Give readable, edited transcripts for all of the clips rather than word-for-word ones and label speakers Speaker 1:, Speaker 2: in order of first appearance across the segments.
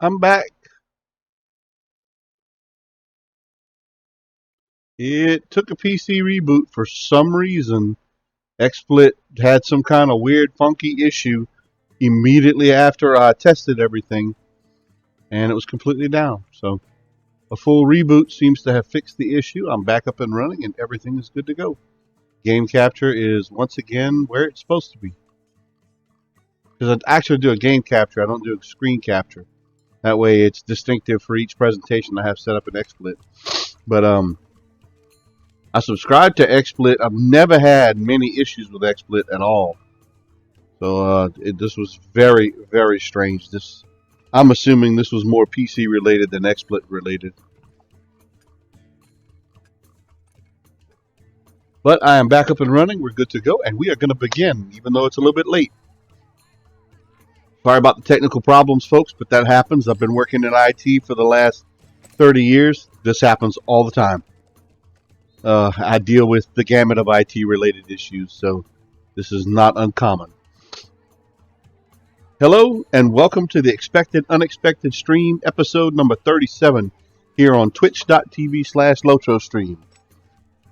Speaker 1: I'm back. It took a PC reboot for some reason. XSplit had some kind of weird, funky issue immediately after I tested everything, and it was completely down. So a full reboot seems to have fixed the issue. I'm back up and running, and everything is good to go. Game capture is once again where it's supposed to be. Because I actually do a game capture, I don't do a screen capture. That way, it's distinctive for each presentation I have set up in XSplit. But I subscribe to XSplit. I've never had many issues with XSplit at all. So this was very, very strange. I'm assuming this was more PC related than XSplit related. But I am back up and running. We're good to go, and we are going to begin, even though it's a little bit late. Sorry about the technical problems, folks, but that happens. I've been working in IT for the last 30 years. This happens all the time. I deal with the gamut of IT-related issues, so this is not uncommon. Hello, and welcome to the Expected Unexpected Stream, episode number 37, here on twitch.tv/LOTRO stream.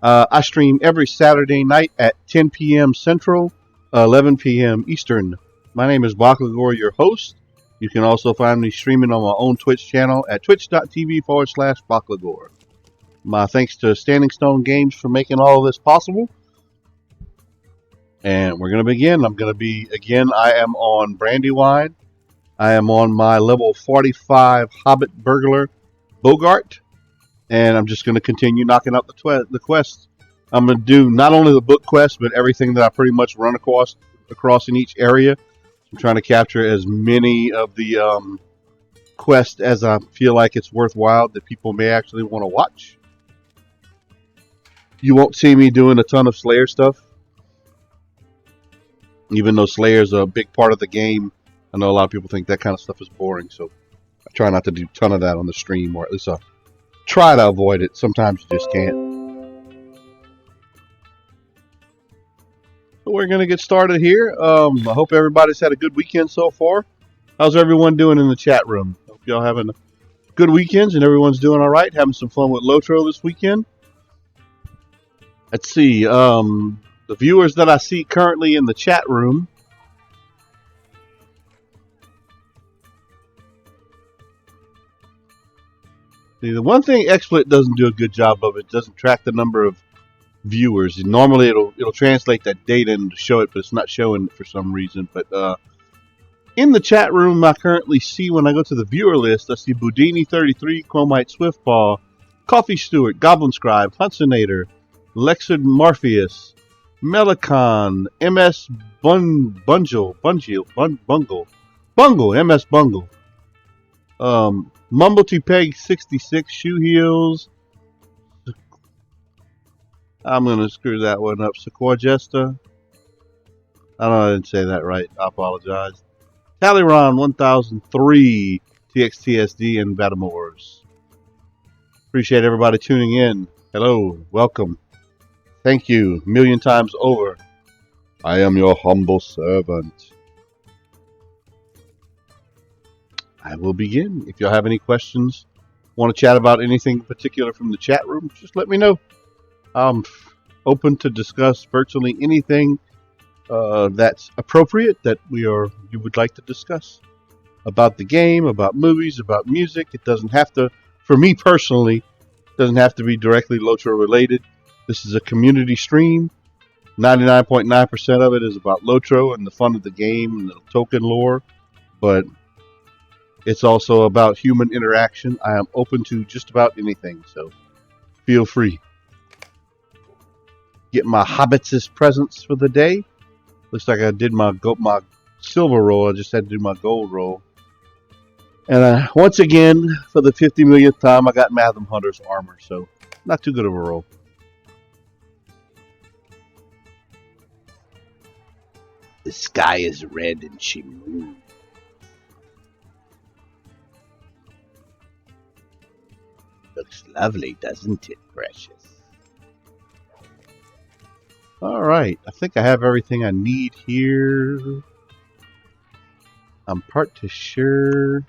Speaker 1: I stream every Saturday night at 10 p.m. Central, 11 p.m. Eastern. My name is Baklagor, your host. You can also find me streaming on my own Twitch channel at twitch.tv/Baklagor. My thanks to Standing Stone Games for making all of this possible. And we're going to begin. I am on Brandywine. I am on my level 45 Hobbit Burglar Bogart. And I'm just going to continue knocking out the quests. I'm going to do not only the book quest, but everything that I pretty much run across in each area. I'm trying to capture as many of the quests as I feel like it's worthwhile that people may actually want to watch. You won't see me doing a ton of Slayer stuff. Even though Slayer is a big part of the game, I know a lot of people think that kind of stuff is boring, so I try not to do a ton of that on the stream, or at least I'll try to avoid it. Sometimes you just can't. So we're going to get started here. I hope everybody's had a good weekend so far. How's everyone doing in the chat room? Hope y'all having good weekends and everyone's doing all right, having some fun with LOTRO this weekend. Let's see, the viewers that I see currently in the chat room. See, the one thing XSplit doesn't do a good job of, it doesn't track the number of viewers. And normally it'll translate that data and show it, but it's not showing it for some reason. But in the chat room, I currently see, when I go to the viewer list, I see Boudini33, Chromite Swiftball, Coffee Stewart, Goblin Scribe, Hunsonator, Lexard Morpheus, Melicon, MS Bungle, MS Bungle, Mumblety Peg 66, Shoe Heels. I'm going to screw that one up. Sequoia Jesta. I know I didn't say that right. I apologize. Tallyron 1003, TXTSD, and Batamores. Appreciate everybody tuning in. Hello. Welcome. Thank you. A million times over. I am your humble servant. I will begin. If y'all have any questions, want to chat about anything particular from the chat room, just let me know. I'm open to discuss virtually anything that's appropriate that you would like to discuss. About the game, about movies, about music. It doesn't have to, for me personally, it doesn't have to be directly LOTRO related. This is a community stream. 99.9% of it is about LOTRO and the fun of the game and the token lore. But it's also about human interaction. I am open to just about anything, so feel free. Get my Hobbits' presents for the day. Looks like I did my silver roll. I just had to do my gold roll. And once again, for the 50 millionth time, I got Matham Hunter's armor, so not too good of a roll. The sky is red and she moves. Looks lovely, doesn't it, precious? Alright, I think I have everything I need here. I'm part to sure.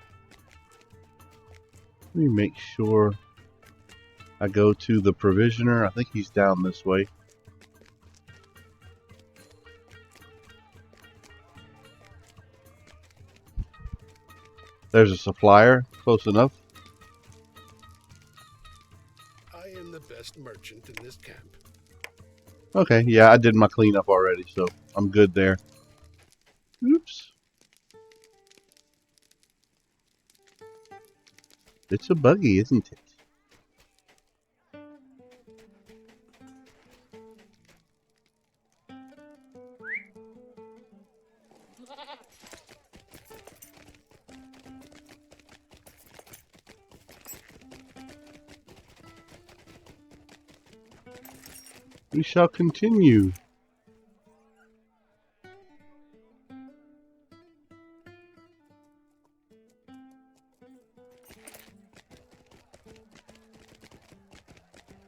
Speaker 1: Let me make sure I go to the provisioner. I think he's down this way. There's a supplier. Close enough.
Speaker 2: I am the best merchant in this camp.
Speaker 1: Okay, yeah, I did my cleanup already, so I'm good there. Oops. It's a buggy, isn't it? We shall continue.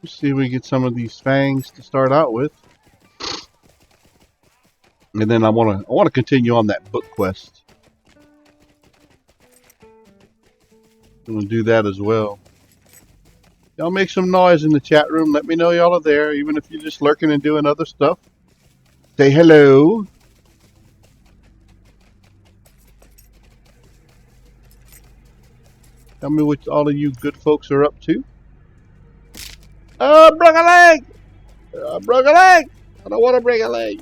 Speaker 1: Let's see if we get some of these fangs to start out with. And then I wanna continue on that book quest. I'm gonna do that as well. Y'all make some noise in the chat room. Let me know y'all are there, even if you're just lurking and doing other stuff. Say hello. Tell me what all of you good folks are up to. Broke a leg! Broke a leg! I don't want to break a leg.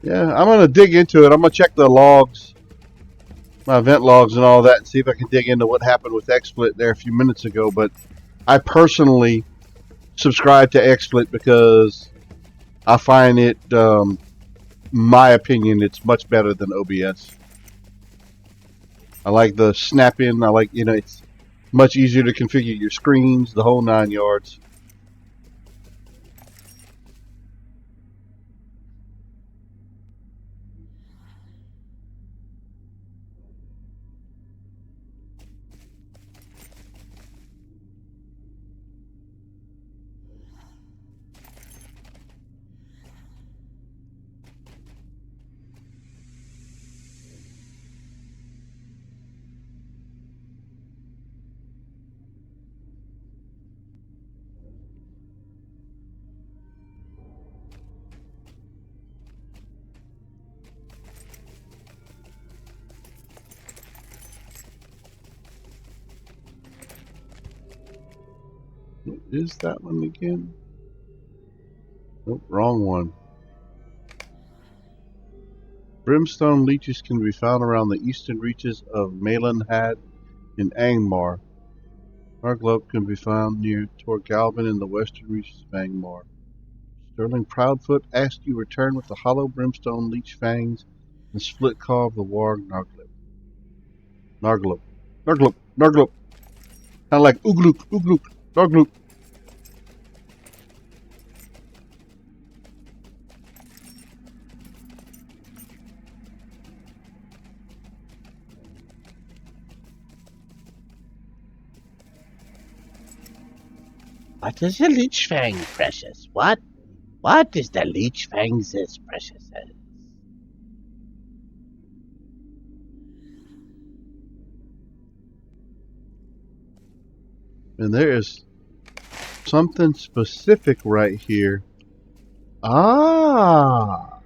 Speaker 1: Yeah, I'm going to dig into it. I'm going to check the logs, my event logs and all that, and see if I can dig into what happened with XSplit there a few minutes ago. But I personally subscribe to XSplit because I find it, my opinion, it's much better than OBS. I like the snap-in. I like, it's much easier to configure your screens, the whole 9 yards. What is that one again? Nope, wrong one. Brimstone leeches can be found around the eastern reaches of Malenhad in Angmar. Narglop can be found near Torgalvin in the western reaches of Angmar. Sterling Proudfoot asked you return with the hollow brimstone leech fangs and split claw of the warg Narglop. Narglop. Narglop. Narglop. Kind of like Ooglook. Ooglook. Narglop.
Speaker 3: What is a leech fang, precious? What? What is the leech fang says, precious?
Speaker 1: And there is something specific right here. Ah.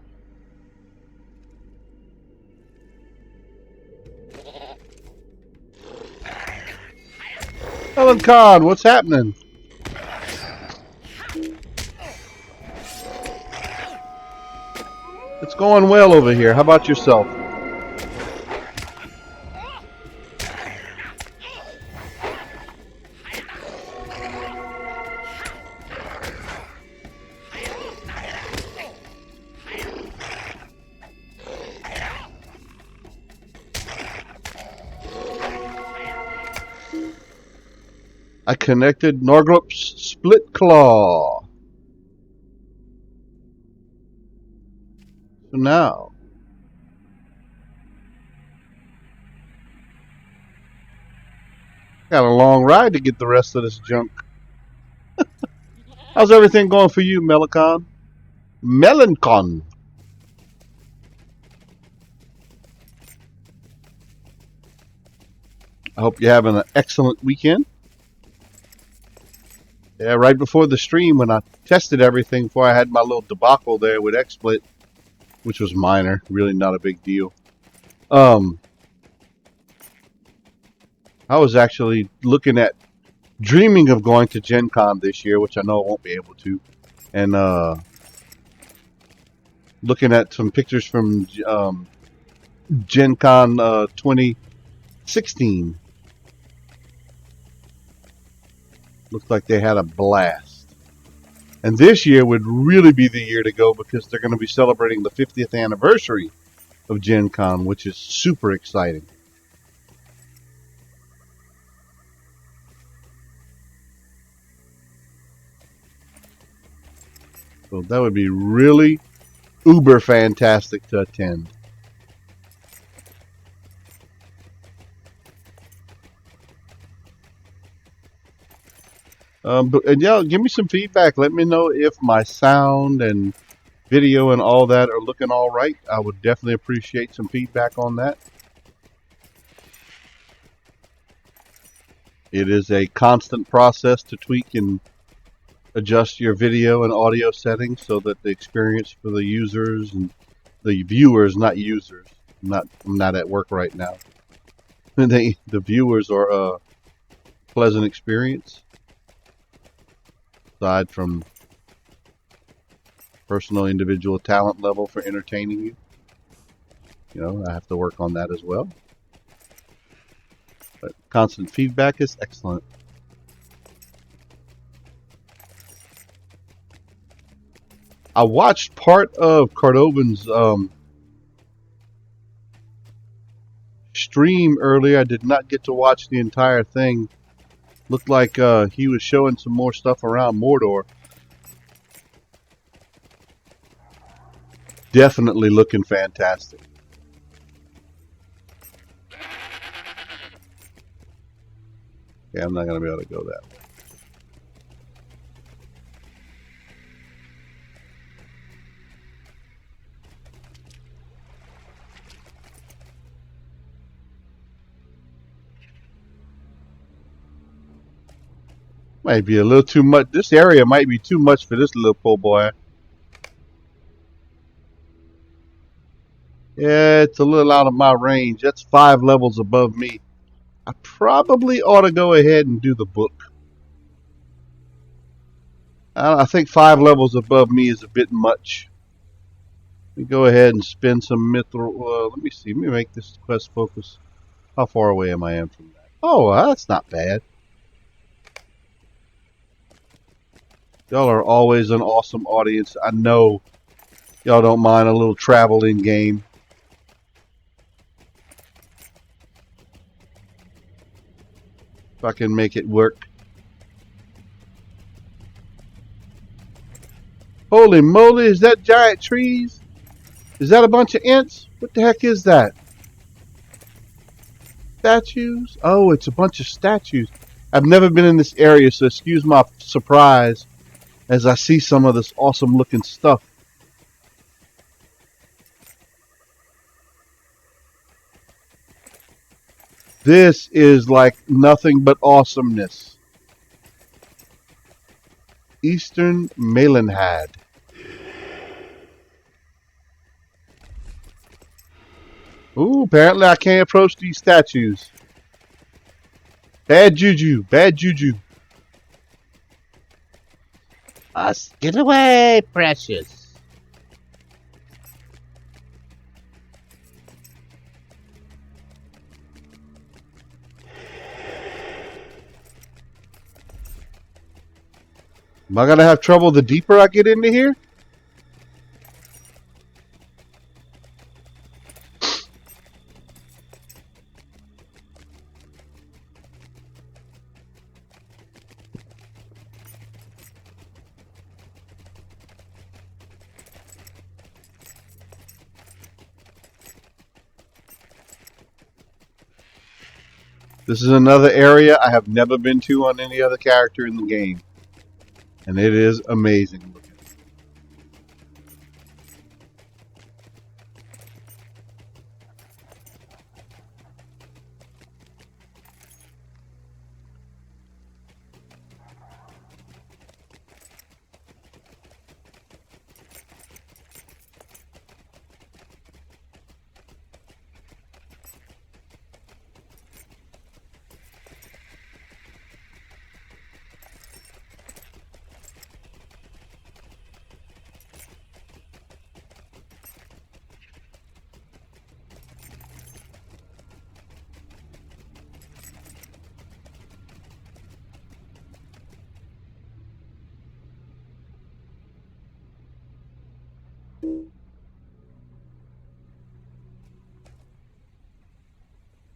Speaker 1: Helen Khan, what's happening? It's going well over here. How about yourself? I connected Narglop's split claw. So now, got a long ride to get the rest of this junk. How's everything going for you, Melicon? Melancon. I hope you're having an excellent weekend. Yeah, right before the stream when I tested everything before I had my little debacle there with XSplit, which was minor, really not a big deal. I was actually dreaming of going to Gen Con this year, which I know I won't be able to, and looking at some pictures from Gen Con 2016. Looked like they had a blast. And this year would really be the year to go because they're going to be celebrating the 50th anniversary of Gen Con, which is super exciting. So that would be really uber fantastic to attend. And yeah, give me some feedback. Let me know if my sound and video and all that are looking all right. I would definitely appreciate some feedback on that. It is a constant process to tweak and adjust your video and audio settings so that the experience for the users and the viewers, not users, I'm not at work right now. The viewers are a pleasant experience. Aside from personal individual talent level for entertaining you. You know, I have to work on that as well. But constant feedback is excellent. I watched part of Cardovan's stream earlier. I did not get to watch the entire thing. Looked like he was showing some more stuff around Mordor. Definitely looking fantastic. Yeah, I'm not going to be able to go that way. Might be a little too much. This area might be too much for this little poor boy. Yeah, it's a little out of my range. That's 5 levels above me. I probably ought to go ahead and do the book. I think 5 levels above me is a bit much. Let me go ahead and spend some mithril. Let me see. Let me make this quest focus. How far away am I from that? Oh, that's not bad. Y'all are always an awesome audience. I know y'all don't mind a little travel in game. If I can make it work. Holy moly, is that giant trees? Is that a bunch of ants? What the heck is that? Statues? Oh, it's a bunch of statues. I've never been in this area, so excuse my surprise as I see some of this awesome looking stuff. This is like nothing but awesomeness. Eastern Malenhad. Ooh, apparently I can't approach these statues. Bad juju, bad juju.
Speaker 3: Get away, precious.
Speaker 1: Am I gonna have trouble the deeper I get into here? This is another area I have never been to on any other character in the game. And it is amazing looking.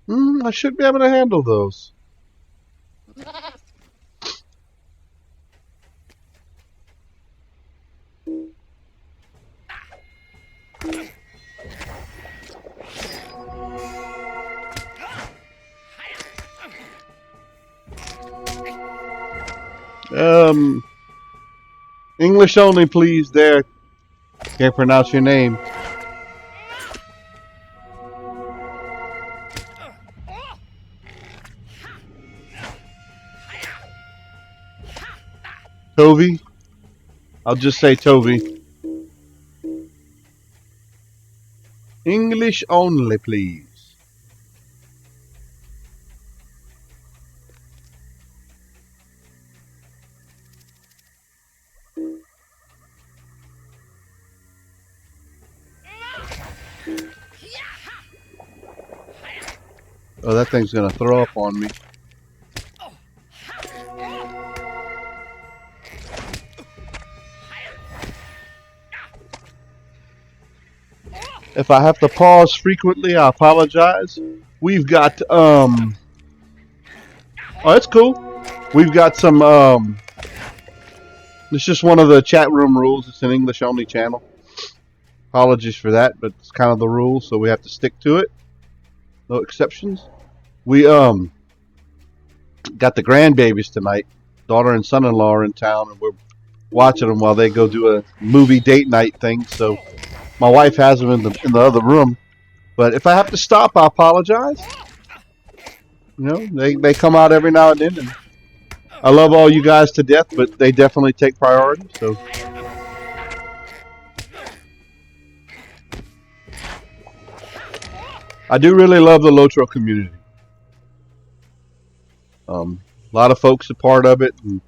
Speaker 1: I should be able to handle those. English only, please. There. Can't pronounce your name. Toby? I'll just say Toby. English only, please. Oh, that thing's gonna throw up on me. If I have to pause frequently, I apologize. We've got oh, it's cool. We've got some it's just one of the chat room rules. It's an English only channel. Apologies for that, but it's kind of the rule, so we have to stick to it. No exceptions. We got the grandbabies tonight. Daughter and son-in-law are in town, and we're watching them while they go do a movie date night thing. So my wife has them in the other room. But if I have to stop, I apologize. You know, they come out every now and then, and I love all you guys to death, but they definitely take priority. So I do really love the LOTRO community. A lot of folks are part of it, and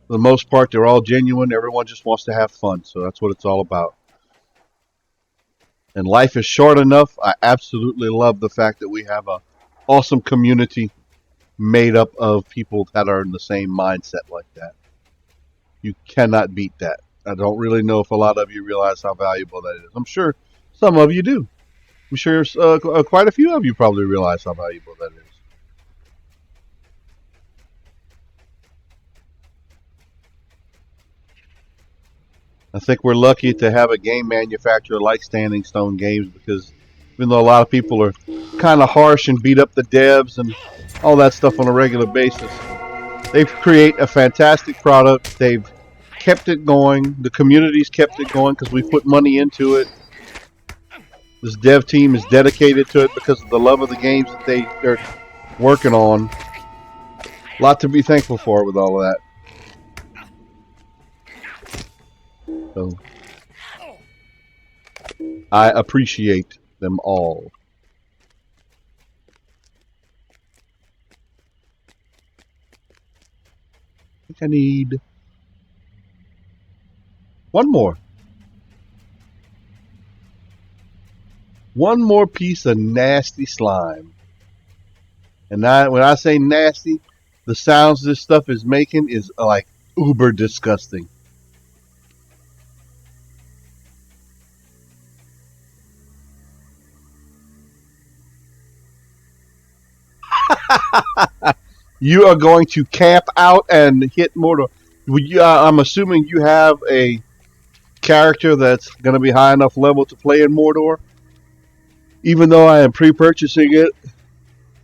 Speaker 1: for the most part, they're all genuine. Everyone just wants to have fun, so that's what it's all about. And life is short enough. I absolutely love the fact that we have a awesome community made up of people that are in the same mindset like that. You cannot beat that. I don't really know if a lot of you realize how valuable that is. I'm sure some of you do. I'm sure quite a few of you probably realize how valuable that is. I think we're lucky to have a game manufacturer like Standing Stone Games, because even though a lot of people are kind of harsh and beat up the devs and all that stuff on a regular basis, they create a fantastic product. They've kept it going. The community's kept it going because we put money into it. This dev team is dedicated to it because of the love of the games that they're working on. A lot to be thankful for with all of that. So I appreciate them all. I think I need one more. One more piece of nasty slime. And when I say nasty, the sounds this stuff is making is like uber disgusting. You are going to camp out and hit mortar. I'm assuming you have a character that's going to be high enough level to play in Mordor. Even though I am pre-purchasing it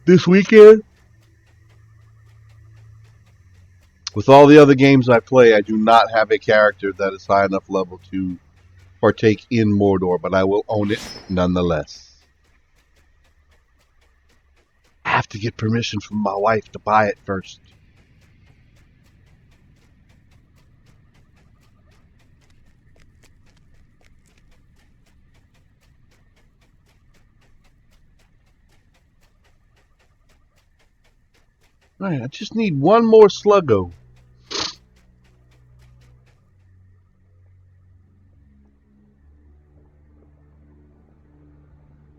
Speaker 1: this weekend, with all the other games I play, I do not have a character that is high enough level to partake in Mordor, but I will own it nonetheless. I have to get permission from my wife to buy it first. Alright, I just need one more sluggo.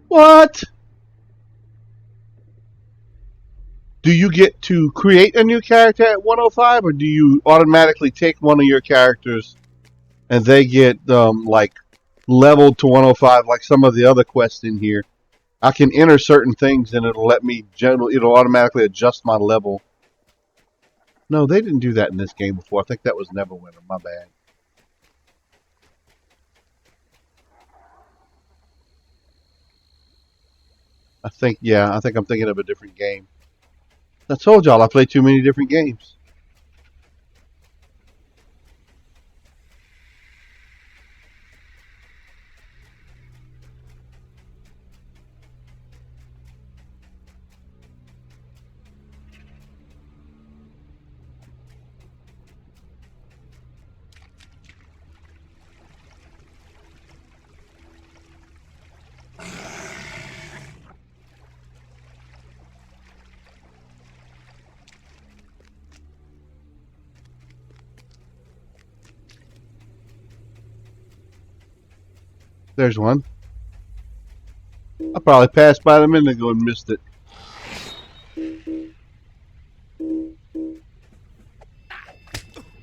Speaker 1: What? Do you get to create a new character at 105, or do you automatically take one of your characters and they get like leveled to 105 like some of the other quests in here, I can enter certain things and it'll let me it'll automatically adjust my level. No, they didn't do that in this game before. I think that was Neverwinter. My bad. I think I'm thinking of a different game. I told y'all I play too many different games. There's one. I probably passed by them a minute ago and missed it.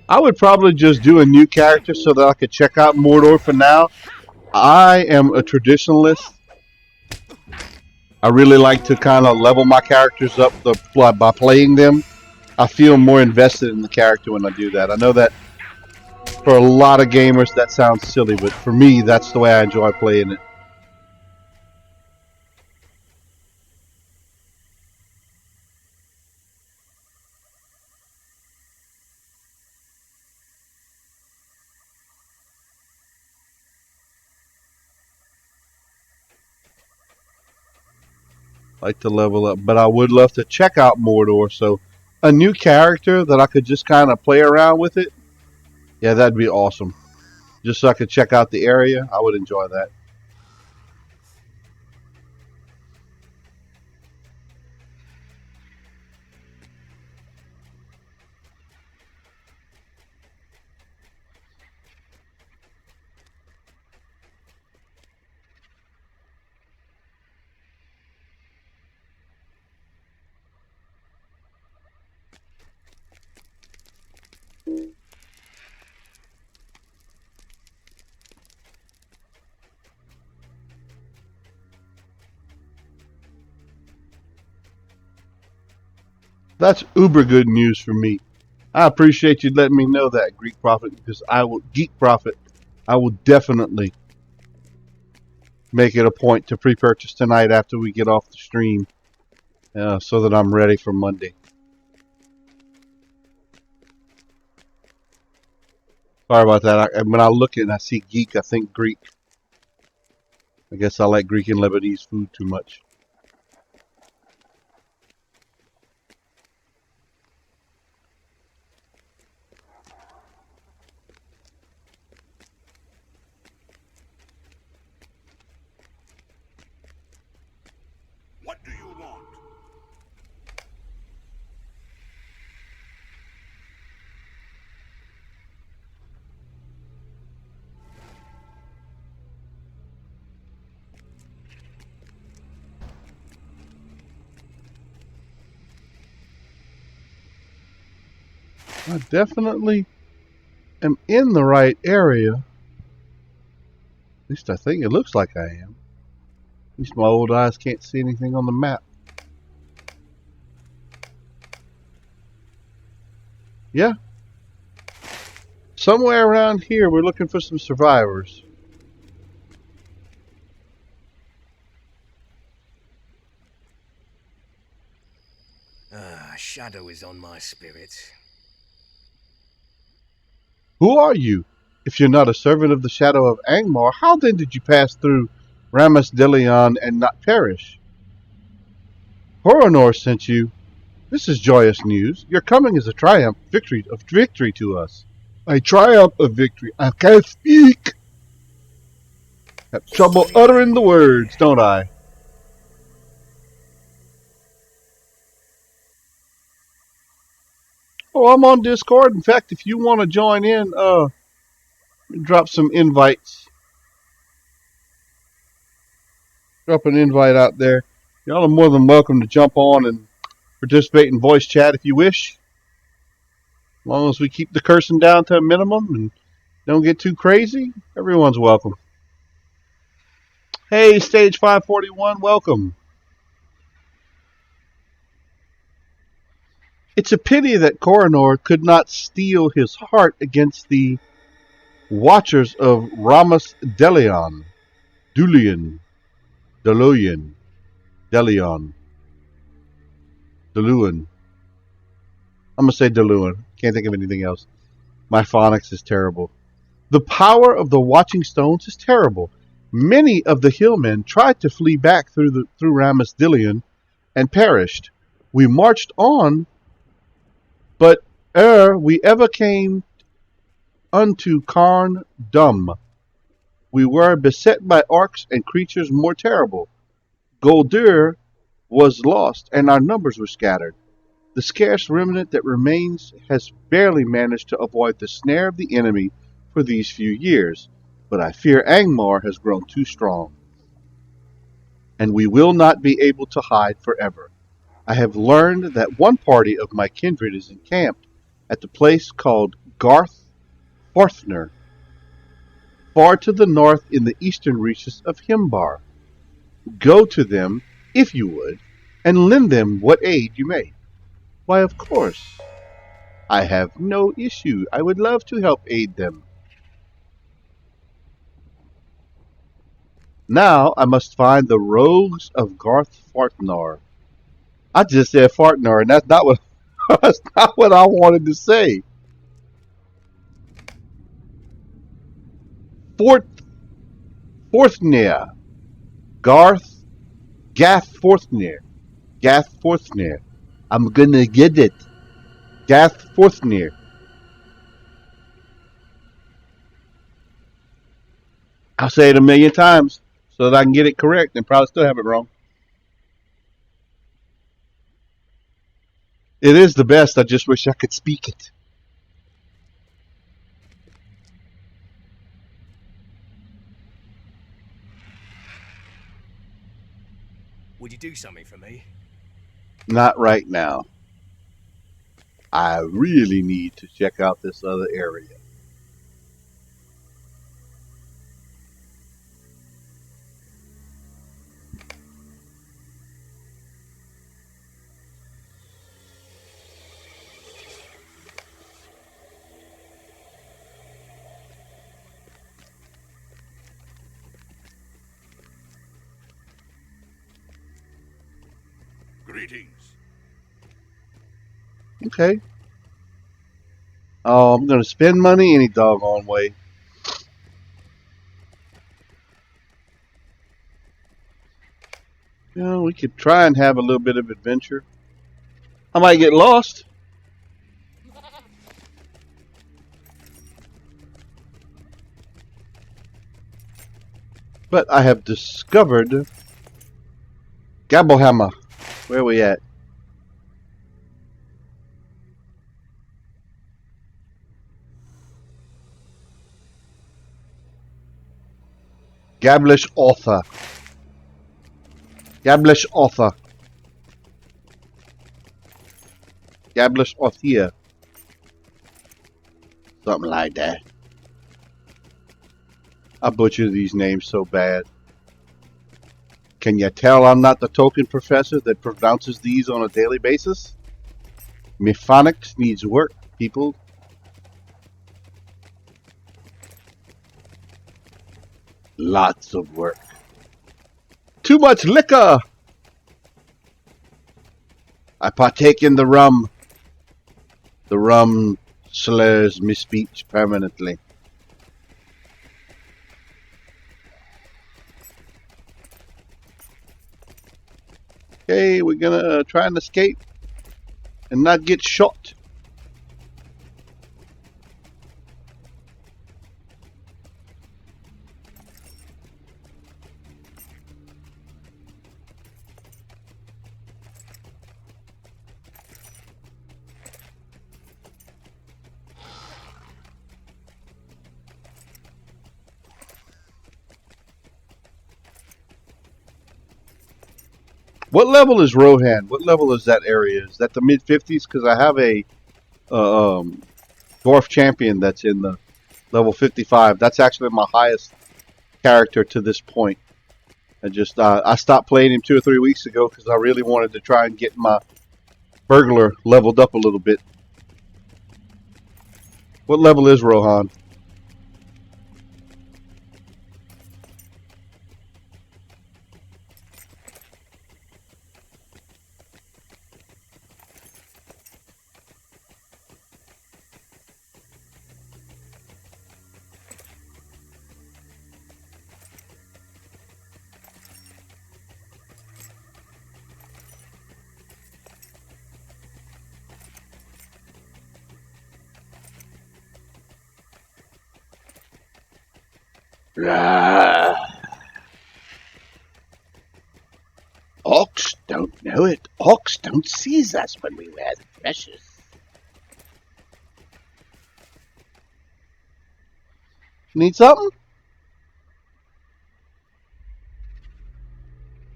Speaker 1: I would probably just do a new character so that I could check out Mordor for now. I am a traditionalist. I really like to kind of level my characters up by playing them. I feel more invested in the character when I do that. I know that for a lot of gamers that sounds silly, but for me, that's the way I enjoy playing it. Like to level up, but I would love to check out Mordor. So a new character that I could just kind of play around with it. Yeah, that'd be awesome. Just so I could check out the area. I would enjoy that. That's uber good news for me. I appreciate you letting me know that, Greek Prophet, because Geek Prophet, I will definitely make it a point to pre-purchase tonight after we get off the stream, so that I'm ready for Monday. Sorry about that. When I look and I see geek, I think Greek. I guess I like Greek and Lebanese food too much.
Speaker 2: What do you want?
Speaker 1: I definitely am in the right area. At least I think it looks like I am. At least my old eyes can't see anything on the map. Yeah. Somewhere around here, we're looking for some survivors.
Speaker 4: Shadow is on my spirit.
Speaker 1: Who are you? If you're not a servant of the shadow of Angmar, how then did you pass through Ramus Delion and not perish? Horonor sent you. This is joyous news. Your coming is a triumph, victory to us. A triumph of victory. I can't speak. Have trouble uttering the words, don't I? Oh, I'm on Discord. In fact, if you want to join in, drop some invites. Drop an invite out there. Y'all are more than welcome to jump on and participate in voice chat if you wish. As long as we keep the cursing down to a minimum and don't get too crazy, everyone's welcome. Hey, Stage 541, welcome. It's a pity that Coronor could not steel his heart against the Watchers of Ramus Delion. Dulian. Deluan. Delion. Deluan. I'm going to say Deluan. Can't think of anything else. My phonics is terrible. The power of the Watching Stones is terrible. Many of the hillmen tried to flee back through Ramus Delion and perished. We marched on, but ere we ever came unto Carn Dum, we were beset by orcs and creatures more terrible. Goldur was lost, and our numbers were scattered. The scarce remnant that remains has barely managed to avoid the snare of the enemy for these few years, but I fear Angmar has grown too strong, and we will not be able to hide forever. I have learned that one party of my kindred is encamped at the place called Garth Forthner, far to the north in the eastern reaches of Himbar. Go to them, if you would, and lend them what aid you may. Why, of course. I have no issue. I would love to help aid them. Now I must find the rogues of Garth Fartnar. I just said Fartnar, and that's not what that's not what I wanted to say. Fort Forthner. Garth Gath Forthner. Gath Forthner. I'm gonna get it. Gath Forthner. I'll say it a million times so that I can get it correct and probably still have it wrong. It is the best. I just wish I could speak it.
Speaker 4: Would you do something for me?
Speaker 1: Not right now. I really need to check out this other area.
Speaker 2: Greetings.
Speaker 1: Okay. Oh, I'm going to spend money any doggone way. You know, we could try and have a little bit of adventure. I might get lost. But I have discovered Gabblehammer. Where are we at? Gablish author. Gablish author. Gablish author. Something like that. I butcher these names so bad. Can you tell I'm not the token professor that pronounces these on a daily basis? My phonics needs work, people. Lots of work. Too much liquor! I partake in the rum. The rum slurs my speech permanently. Okay, we're gonna try and escape and not get shot. What level is Rohan? What level is that area? Is that the mid 50s? Because I have a dwarf champion that's in the level 55. That's actually my highest character to this point. I stopped playing him 2 or 3 weeks ago because I really wanted to try and get my burglar leveled up a little bit. What level is Rohan?
Speaker 3: Orcs don't know it. Orcs don't seize us when we wear the precious.
Speaker 1: Need something?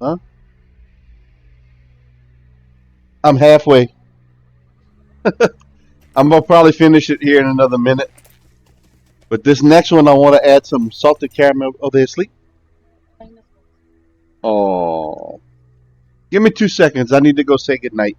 Speaker 1: Huh? I'm halfway. I'm gonna probably finish it here in another minute. But this next one, I want to add some salted caramel. Oh, they asleep? Oh. Give me 2 seconds. I need to go say goodnight.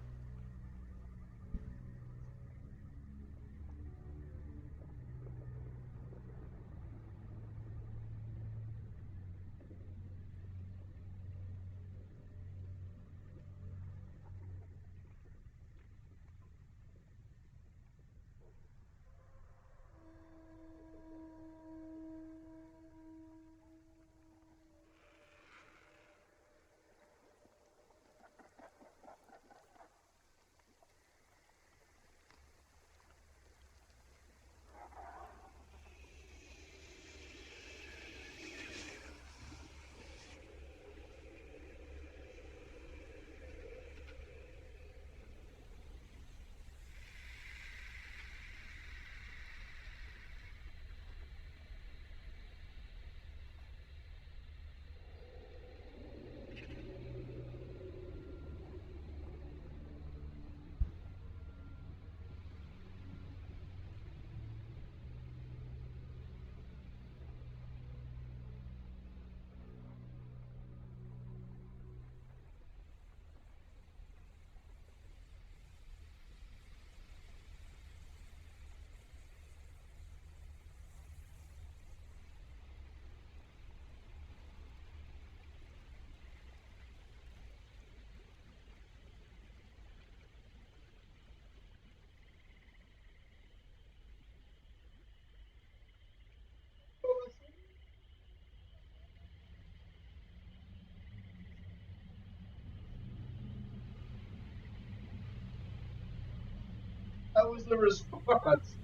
Speaker 1: That was the response.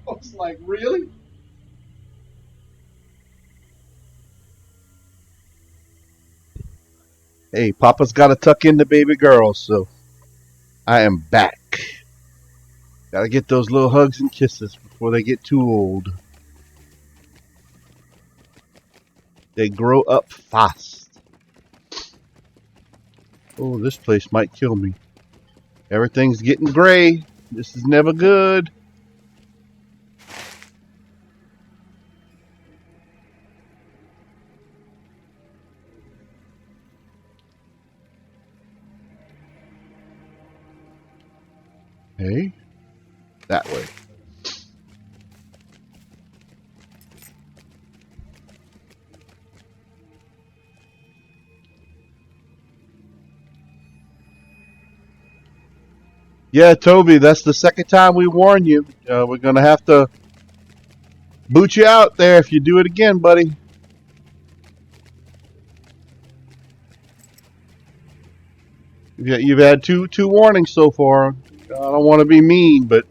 Speaker 1: I was like, really? Hey, Papa's got to tuck in the baby girl, so I am back. Gotta get those little hugs and kisses before they get too old. They grow up fast. Oh, this place might kill me. Everything's getting gray. This is never good. Hey, that way. Yeah, Toby, that's the second time we warn you. We're gonna have to boot you out there if you do it again, buddy. You've had two warnings so far. I don't want to be mean, but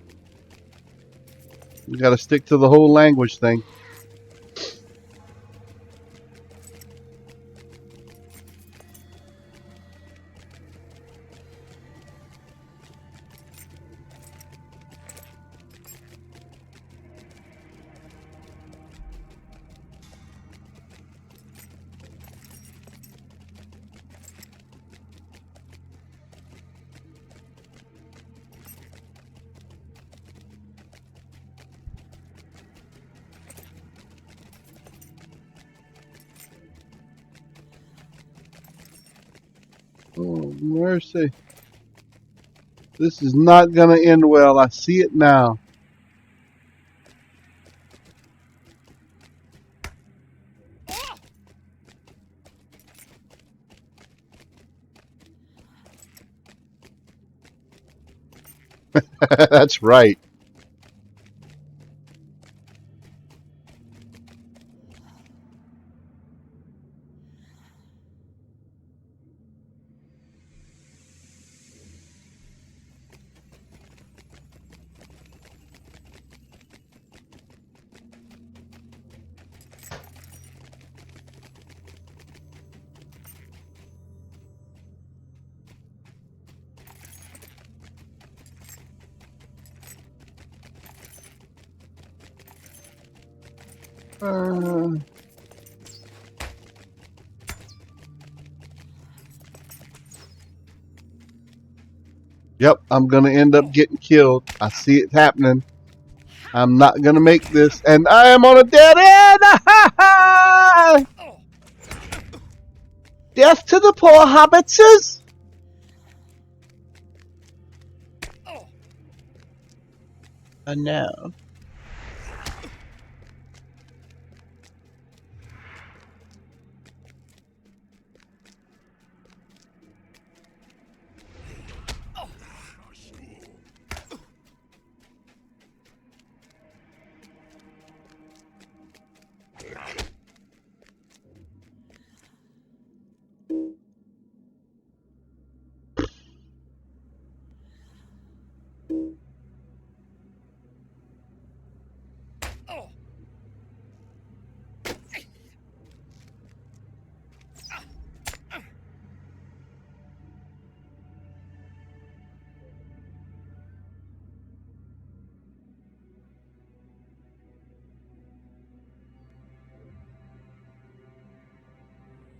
Speaker 1: you got to stick to the whole language thing. Oh, mercy. This is not going to end well. I see it now. That's right. Uh, yep, I'm going to end up getting killed. I see it happening. I'm not going to make this. And I am on a dead end! Death to the poor hobbitses! Oh no.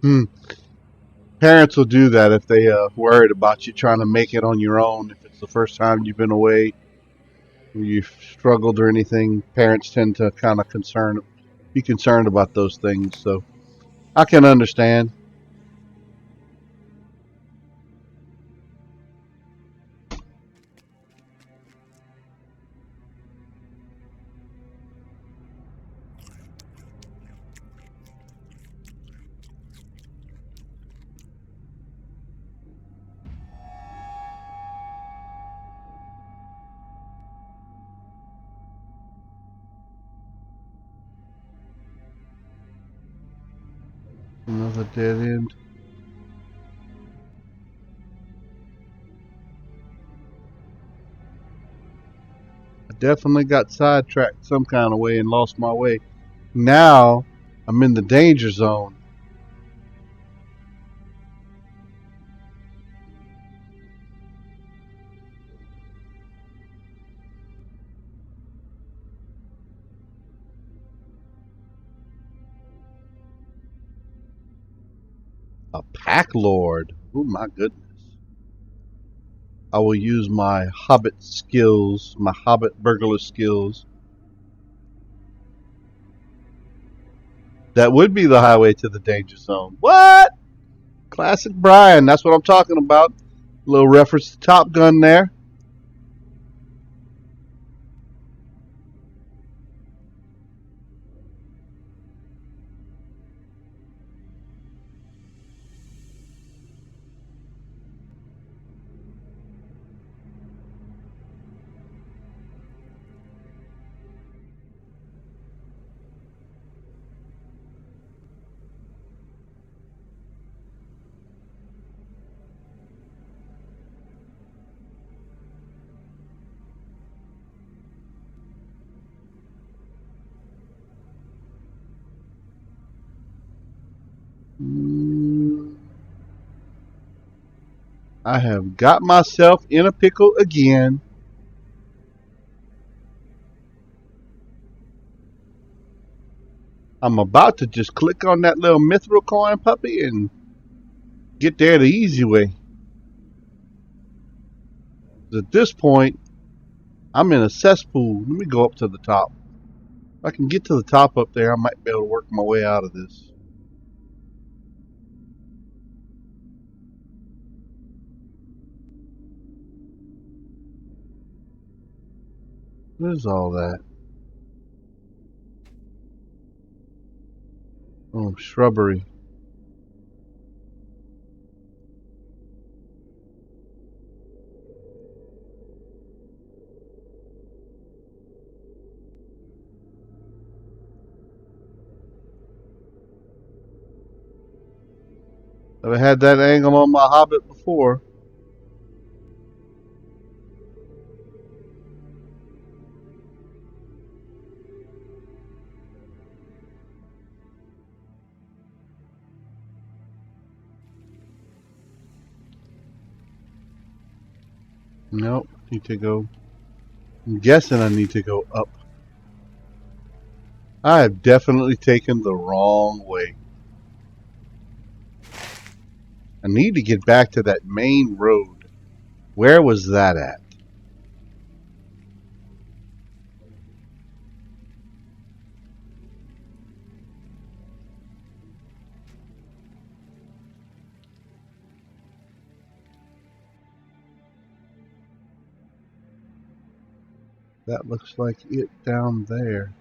Speaker 1: Hmm. Parents will do that if they worried about you trying to make it on your own. If it's the first time you've been away, or you've struggled or anything, parents tend to kind of be concerned about those things. So I can understand. Another dead end. I definitely got sidetracked some kind of way and lost my way. Now I'm in the danger zone. A pack lord. Oh my goodness. I will use my hobbit skills, my hobbit burglar skills. That would be the highway to the danger zone. What? Classic Brian. That's what I'm talking about. A little reference to Top Gun there. I have got myself in a pickle again. I'm about to just click on that little mithril coin puppy and get there the easy way. At this point, I'm in a cesspool. Let me go up to the top. If I can get to the top up there, I might be able to work my way out of this. What is all that? Oh, shrubbery. I've had that angle on my Hobbit before. Nope, need to go. I'm guessing I need to go up. I have definitely taken the wrong way. I need to get back to that main road. Where was that at? That looks like it down there.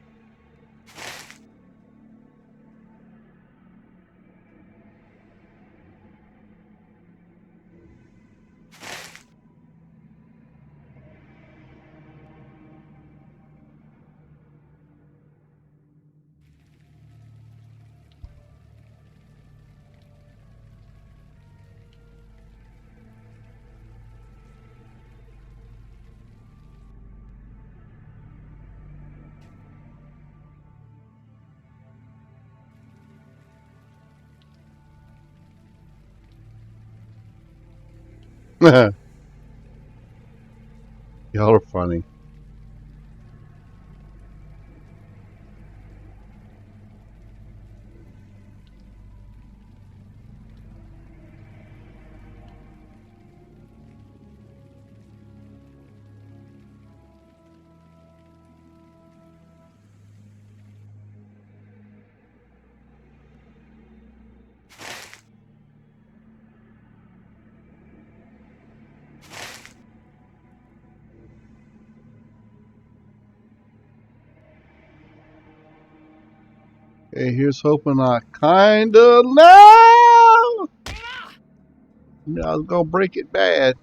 Speaker 1: Y'all are funny. Hey, here's hoping I kinda know. I was gonna break it bad.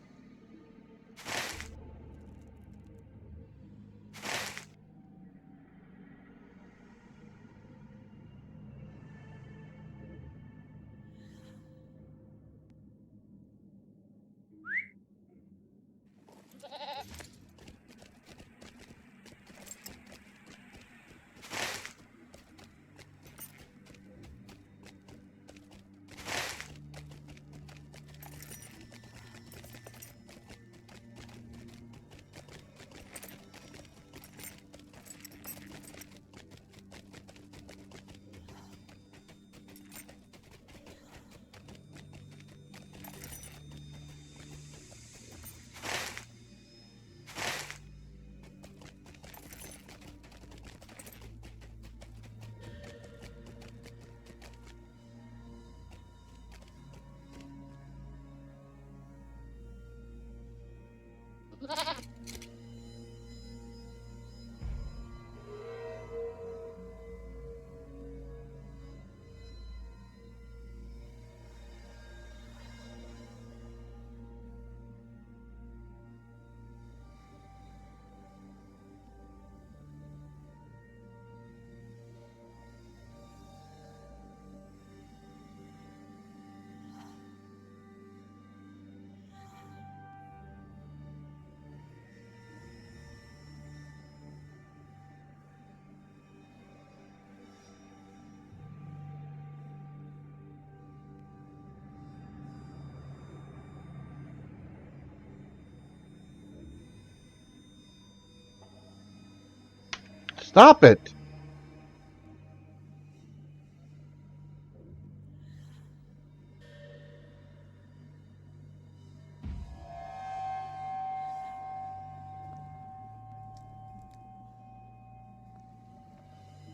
Speaker 1: Stop it!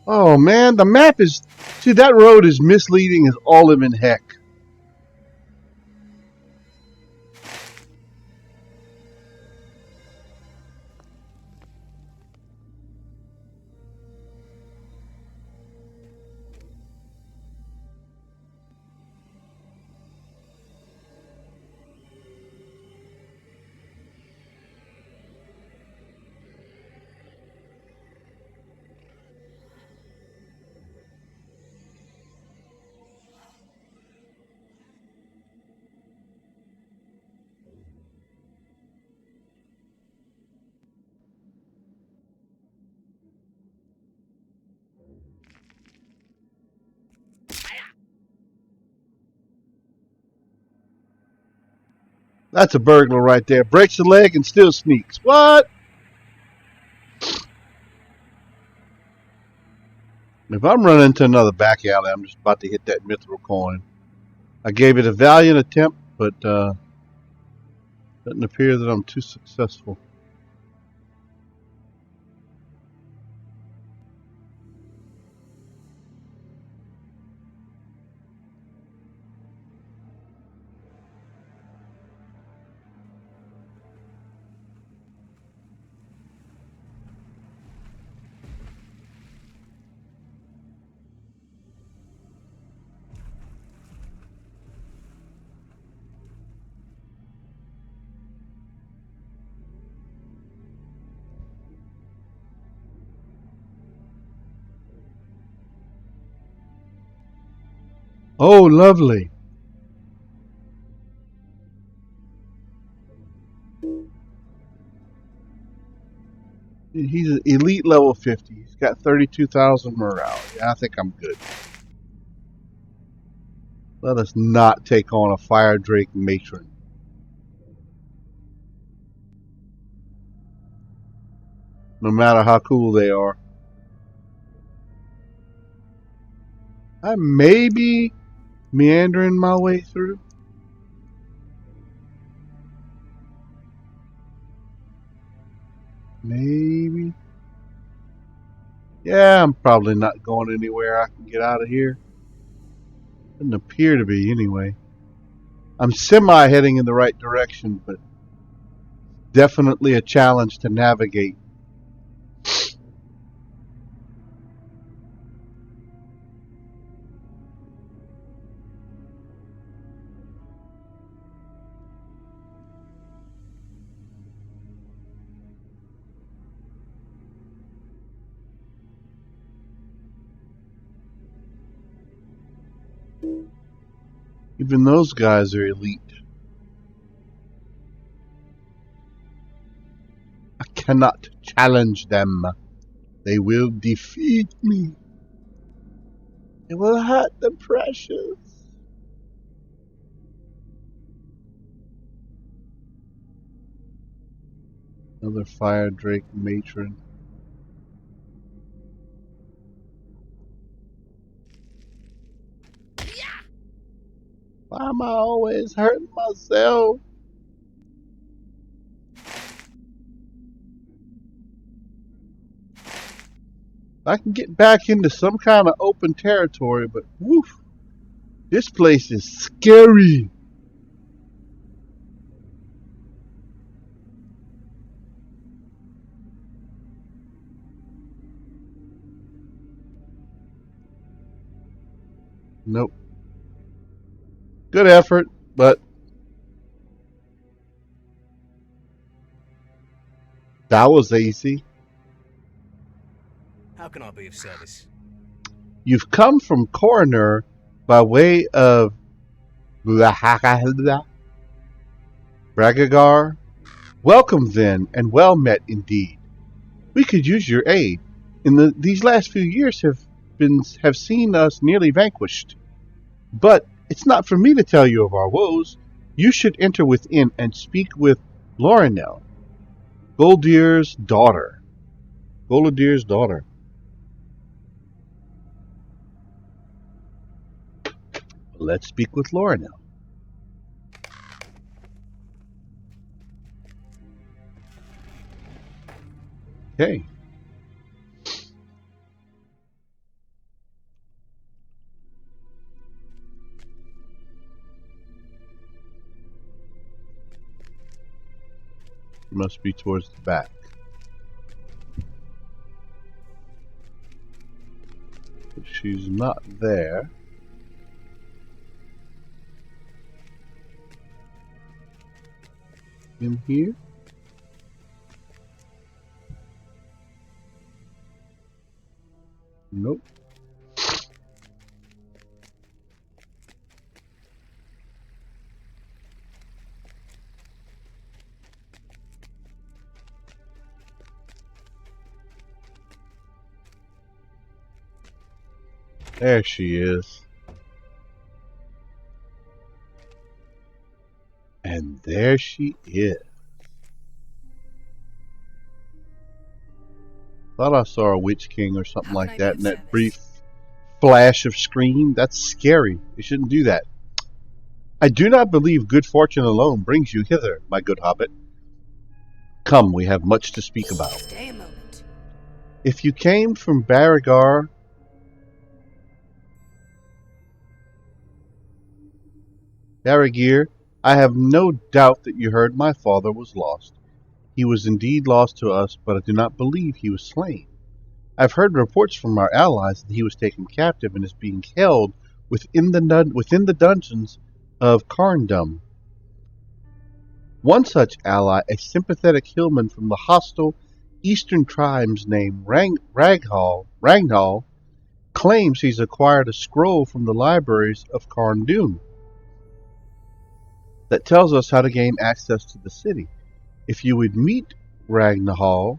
Speaker 1: Oh man, the map is. See, that road is misleading as all living heck. That's a burglar right there. Breaks a leg and still sneaks. What? If I'm running into another back alley, I'm just about to hit that mithril coin. I gave it a valiant attempt, but doesn't appear that I'm too successful. Oh, lovely. He's an elite level 50. He's got 32,000 morale. Yeah, I think I'm good. Let us not take on a Fire Drake matron. No matter how cool they are. I may be meandering my way through. Maybe. Yeah, I'm probably not going anywhere I can get out of here. Doesn't appear to be, anyway. I'm semi-heading in the right direction, but definitely a challenge to navigate. Even those guys are elite. I cannot challenge them. They will defeat me. It will hurt the precious. Another Fire Drake matron. Why am I always hurting myself? I can get back into some kind of open territory, but woof, this place is scary. Nope. Good effort, but that was easy.
Speaker 4: How can I be of service?
Speaker 1: You've come from Coroner by way of Bragagar. Welcome then, and well met indeed. We could use your aid. These last few years have seen us nearly vanquished. But it's not for me to tell you of our woes. You should enter within and speak with Lorinel, Goldir's daughter. Goldir's daughter. Let's speak with Lorinel. Okay. Must be towards the back. If she's not there. In here? Nope. There she is. And There she is. Thought I saw a Witch King or something
Speaker 5: How can
Speaker 1: like
Speaker 5: I be
Speaker 1: that
Speaker 5: of
Speaker 1: in that
Speaker 5: service?
Speaker 1: brief flash of screen. That's scary. You shouldn't do that. I do not believe good fortune alone brings you hither, my good hobbit. Come, we have much to speak about.
Speaker 5: Stay a moment.
Speaker 1: If you came from Barrigar, Barrigir, I have no doubt that you heard my father was lost. He was indeed lost to us, but I do not believe he was slain. I've heard reports from our allies that he was taken captive and is being held within the dungeons of Carndum. One such ally, a sympathetic hillman from the hostile eastern tribes named Ragnhall, claims he's acquired a scroll from the libraries of Carndum that tells us how to gain access to the city. If you would meet Ragnhall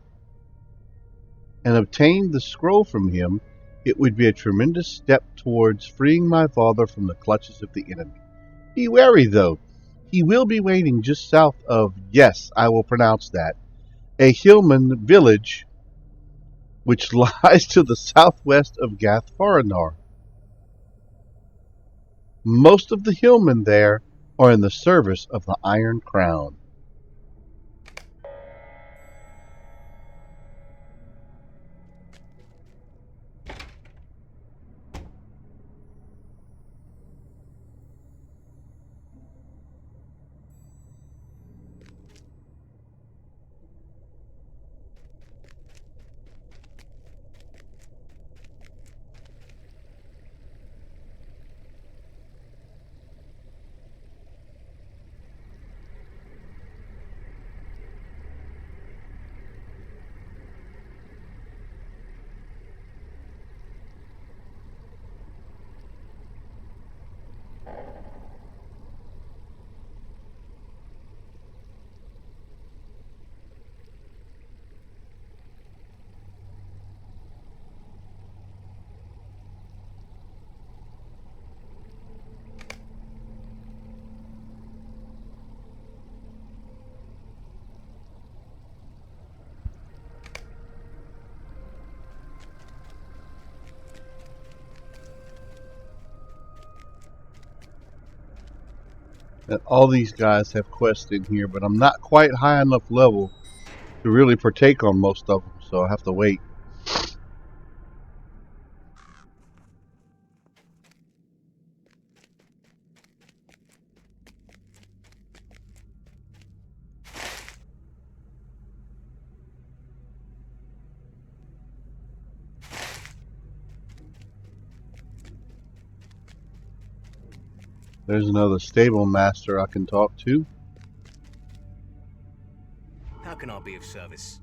Speaker 1: and obtain the scroll from him, it would be a tremendous step towards freeing my father from the clutches of the enemy. Be wary, though. He will be waiting just south of, yes, I will pronounce that, a Hillman village which lies to the southwest of Gathfaranar. Most of the Hillmen there are in the service of the Iron Crown. And all these guys have quests in here, but I'm not quite high enough level to really partake on most of them, so I have to wait. There's another stable master I can talk to.
Speaker 4: How can I be of service?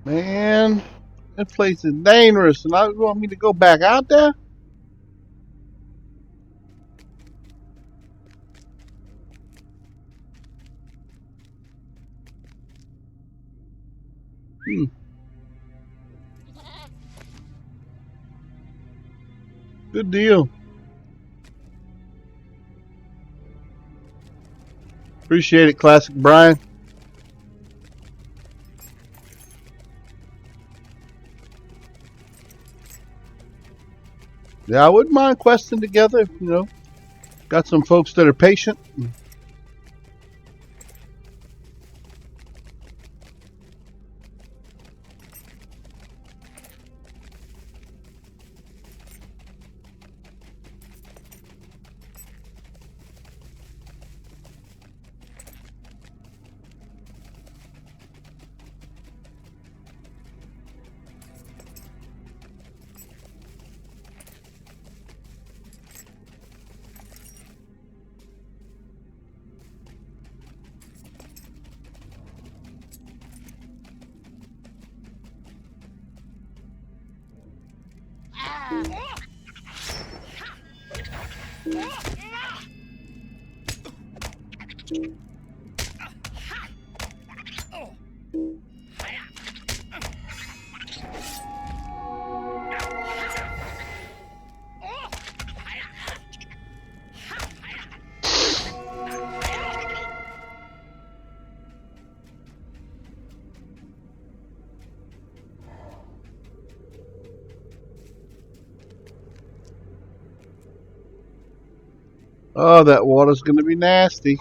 Speaker 1: Man, that place is dangerous, and I want me to go back out there? Hmm. Good deal. Appreciate it, Classic Brian. Yeah, I wouldn't mind questing together, Got some folks that are patient. Oh, that water's going to be nasty.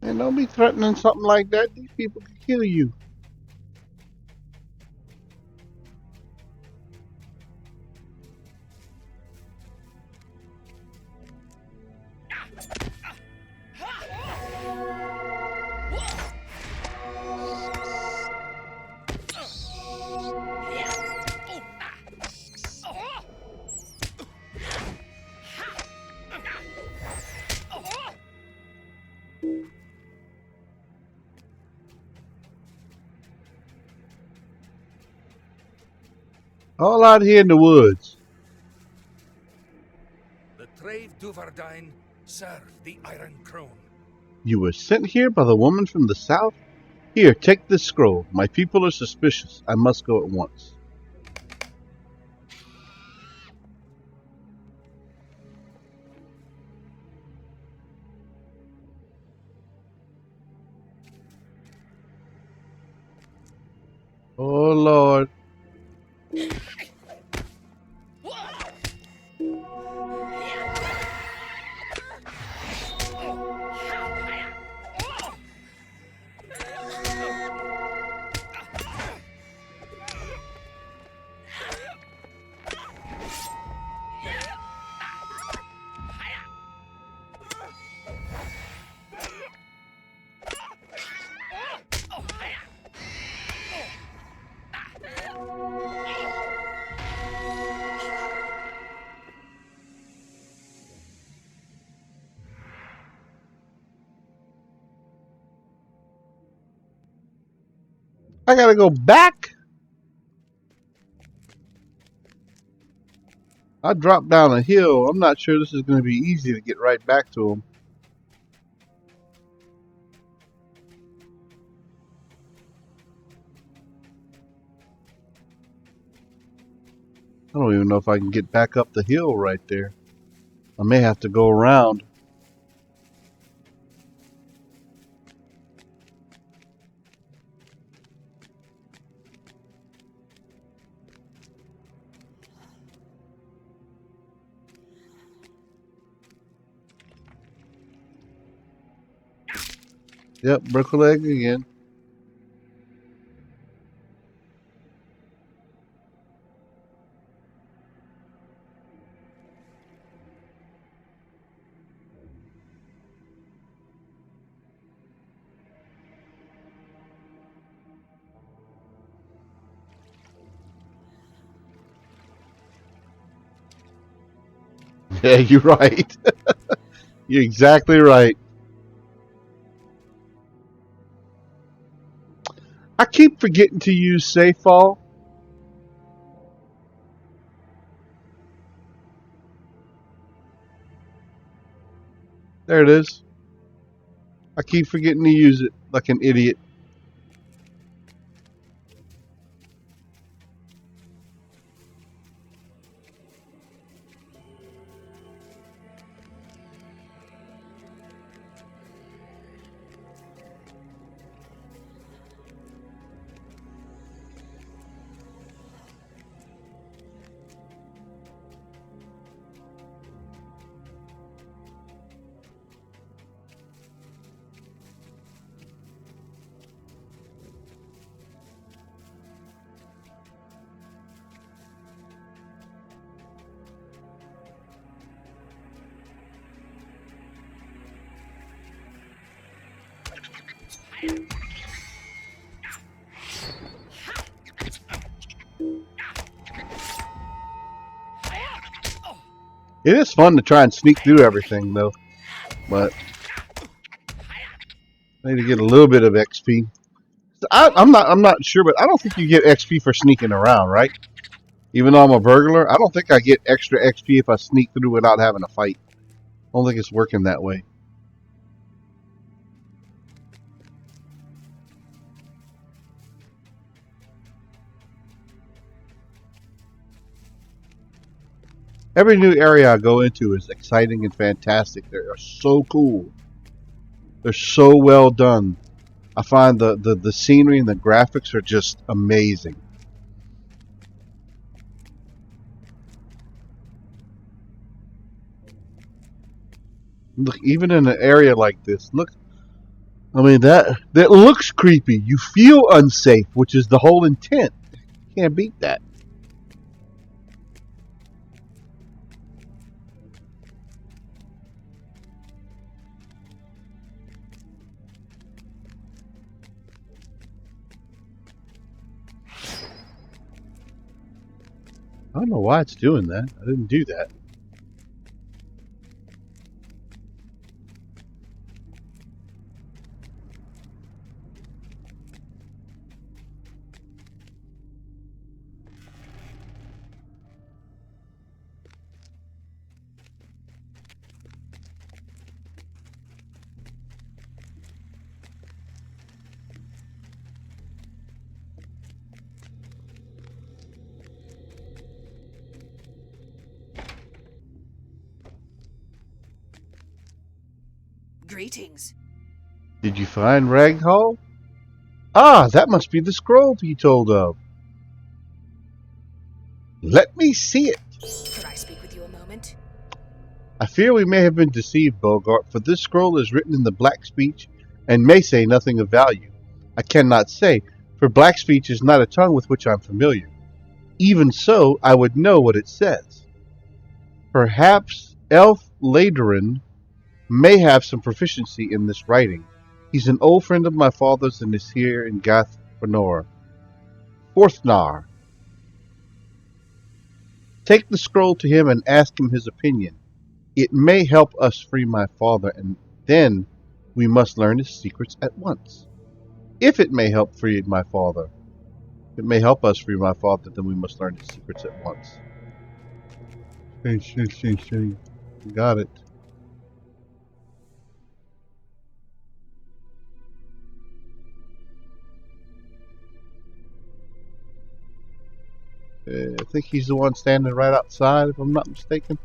Speaker 1: And don't be threatening something like that. These people can kill you. All out here in the woods.
Speaker 2: The Trave Duvardine serve the Iron Crone.
Speaker 1: You were sent here by the woman from the south? Here, take this scroll. My people are suspicious. I must go at once. Oh, Lord. I gotta go back? I dropped down a hill. I'm not sure this is going to be easy to get right back to him. I don't even know if I can get back up the hill right there. I may have to go around. Yep, broke a leg again. Yeah, you're right. You're exactly right. I keep forgetting to use safe fall. There it is. I keep forgetting to use it like an idiot. It is fun to try and sneak through everything, though. But I need to get a little bit of XP. I'm not sure, but I don't think you get XP for sneaking around, right? Even though I'm a burglar, I don't think I get extra XP if I sneak through without having to fight. I don't think it's working that way. Every new area I go into is exciting and fantastic. They are so cool. They're so well done. I find the scenery and the graphics are just amazing. Look, even in an area like this, look. I mean, that looks creepy. You feel unsafe, which is the whole intent. Can't beat that. I don't know why it's doing that. I didn't do that.
Speaker 5: Greetings.
Speaker 1: Did you find Raghall? Ah, that must be the scroll you told of. Let me see it.
Speaker 5: Could I speak with you a moment?
Speaker 1: I fear we may have been deceived, Bogart, for this scroll is written in the black speech and may say nothing of value. I cannot say, for black speech is not a tongue with which I'm familiar. Even so, I would know what it says. Perhaps Elf Laderin may have some proficiency in this writing. He's an old friend of my father's and is here in Gathranor. Forthnar. Take the scroll to him and ask him his opinion. It may help us free my father, and then we must learn his secrets at once. If it may help free my father, if it may help us free my father, then we must learn his secrets at once. Got it. I think he's the one standing right outside, if I'm not mistaken.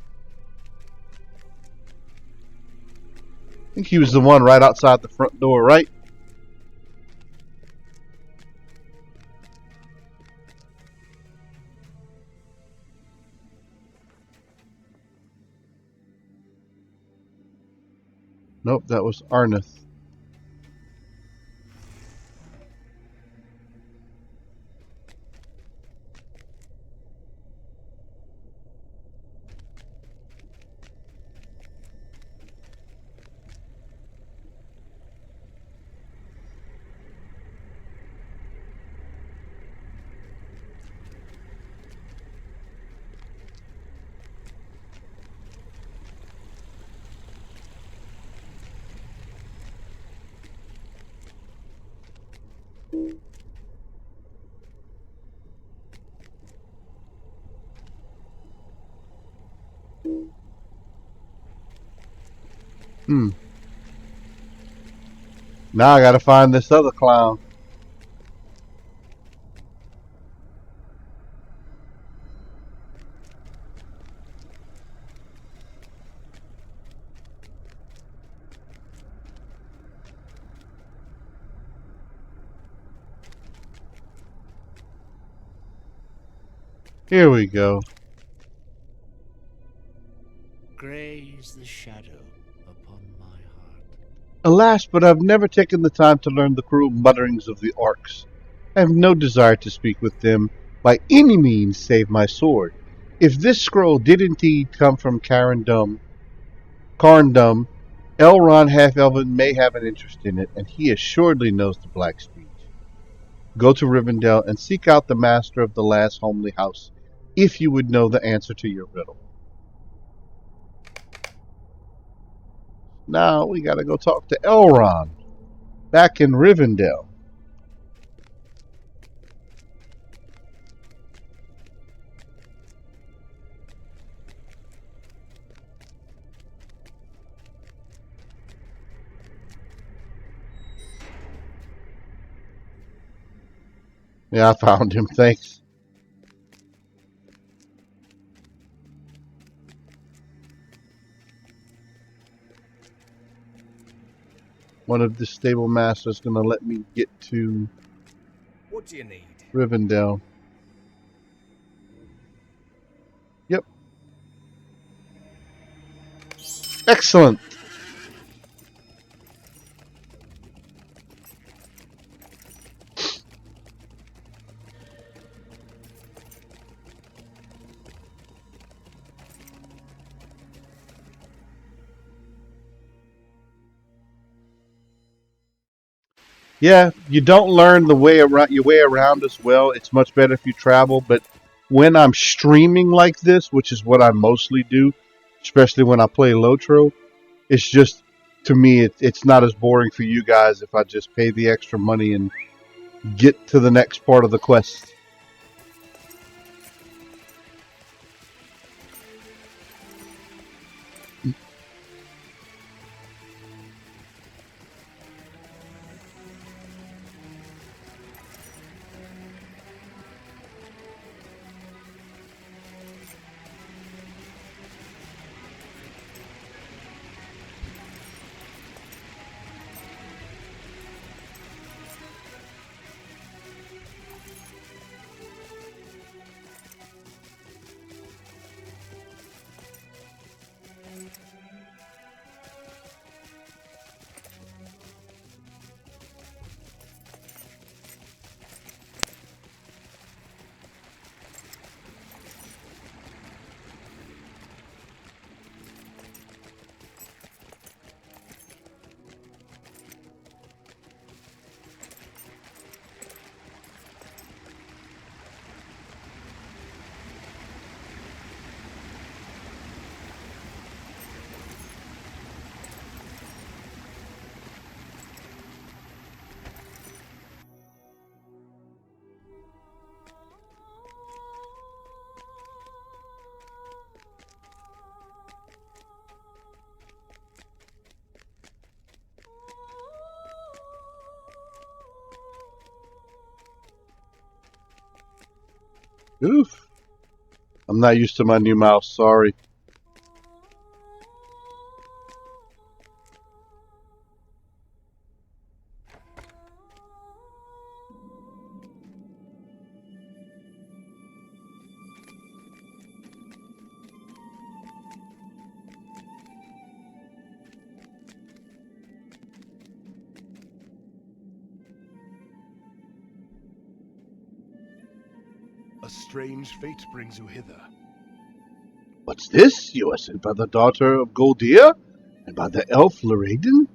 Speaker 1: I think he was the one right outside the front door, right? Nope, that was Arneth. Now I gotta find this other clown. Here we go.
Speaker 4: Grey is the shadow upon my heart.
Speaker 1: Alas, but I've never taken the time to learn the cruel mutterings of the orcs. I have no desire to speak with them by any means save my sword. If this scroll did indeed come from Carndum, Elrond Half-Elven may have an interest in it, and he assuredly knows the Black speech. Go to Rivendell and seek out the master of the last homely house, if you would know the answer to your riddle. Now we gotta go talk to Elrond, back in Rivendell. Yeah, I found him, thanks. One of the stable masters gonna let me get to
Speaker 6: What do you need?
Speaker 1: Rivendell. Yep. Excellent. Yeah, you don't learn the way around your way around as well. It's much better if you travel, but when I'm streaming like this, which is what I mostly do, especially when I play LOTRO, it's just to me it's not as boring for you guys if I just pay the extra money and get to the next part of the quest. Oof. I'm not used to my new mouse, sorry.
Speaker 2: A strange fate brings you hither.
Speaker 1: What's this? You are sent by the daughter of Goldia and by the elf Laerdan?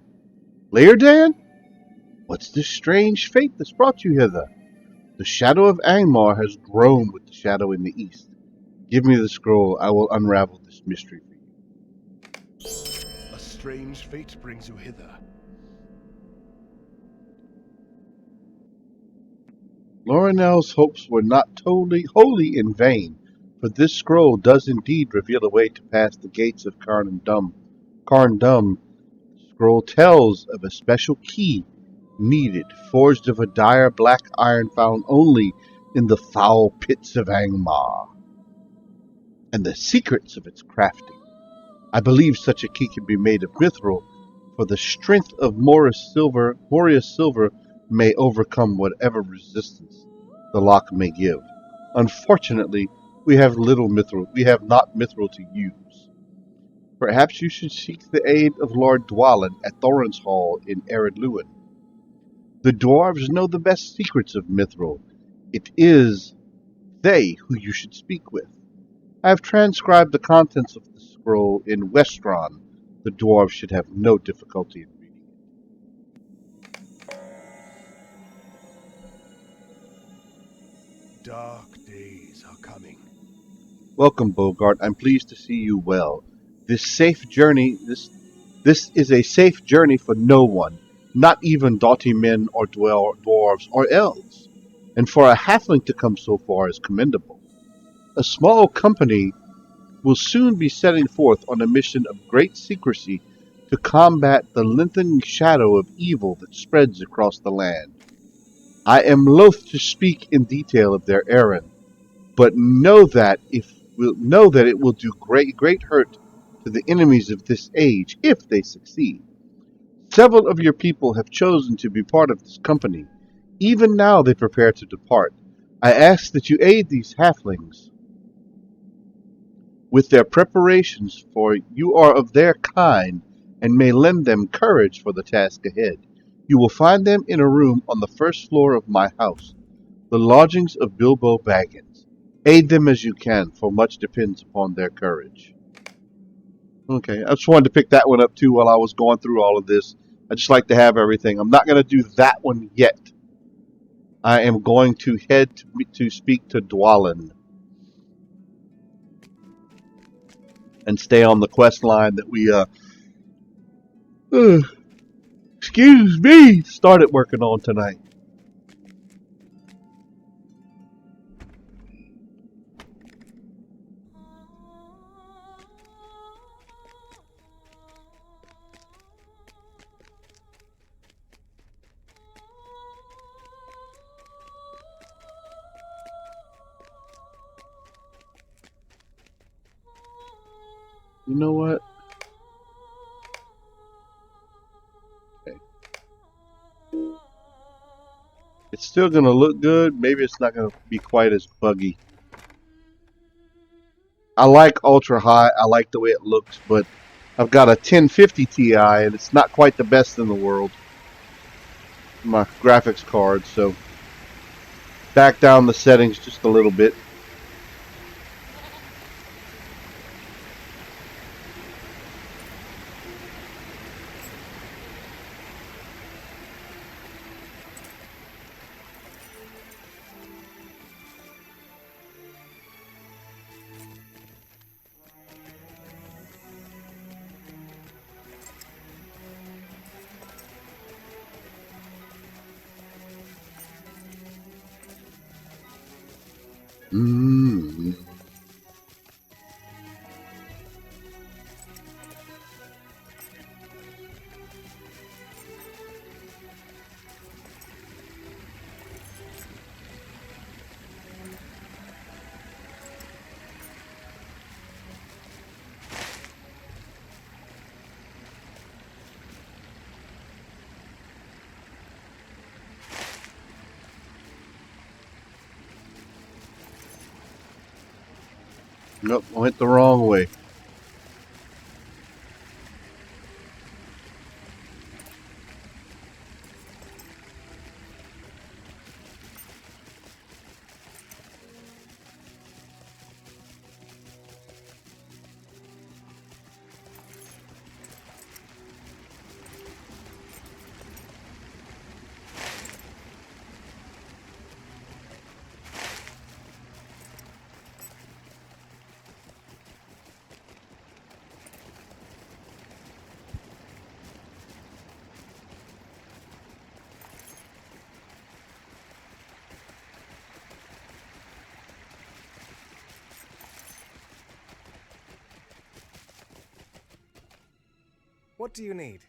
Speaker 1: What's this strange fate that's brought you hither? The shadow of Angmar has grown with the shadow in the east. Give me the scroll, I will unravel this mystery for you.
Speaker 2: A strange fate brings you hither.
Speaker 1: Lorinel's hopes were not wholly in vain, for this scroll does indeed reveal a way to pass the gates of Carndum. The scroll tells of a special key needed, forged of a dire black iron found only in the foul pits of Angmar, and the secrets of its crafting. I believe such a key can be made of mithril, for the strength of Moria's silver may overcome whatever resistance the lock may give. Unfortunately, we have not mithril to use. Perhaps you should seek the aid of Lord Dwalin at Thorin's Hall in Ered Luin. The dwarves know the best secrets of mithril. It is they who you should speak with. I have transcribed the contents of the scroll in Westron, The dwarves should have no difficulty in reading it.
Speaker 2: Dark days are coming.
Speaker 1: Welcome, Bogart. I'm pleased to see you well. This is a safe journey for no one, not even doughty men or dwarves or elves. And for a halfling to come so far is commendable. A small company will soon be setting forth on a mission of great secrecy to combat the lengthening shadow of evil that spreads across the land. I am loath to speak in detail of their errand, but know that it will do great hurt to the enemies of this age if they succeed. Several of your people have chosen to be part of this company. Even now they prepare to depart. I ask that you aid these halflings with their preparations, for you are of their kind and may lend them courage for the task ahead. You will find them in a room on the first floor of my house, the lodgings of Bilbo Baggins. Aid them as you can, for much depends upon their courage. Okay, I just wanted to pick that one up too while I was going through all of this. I just like to have everything. I'm not going to do that one yet. I am going to head to speak to Dwalin and stay on the quest line that we uh excuse me, started working on tonight. You know what? Okay. It's still going to look good. Maybe it's not going to be quite as buggy. I like ultra high. I like the way it looks, but I've got a 1050 Ti and it's not quite the best in the world. My graphics card, so back down the settings just a little bit. Mm. Nope, I went the wrong way.
Speaker 6: What do you need?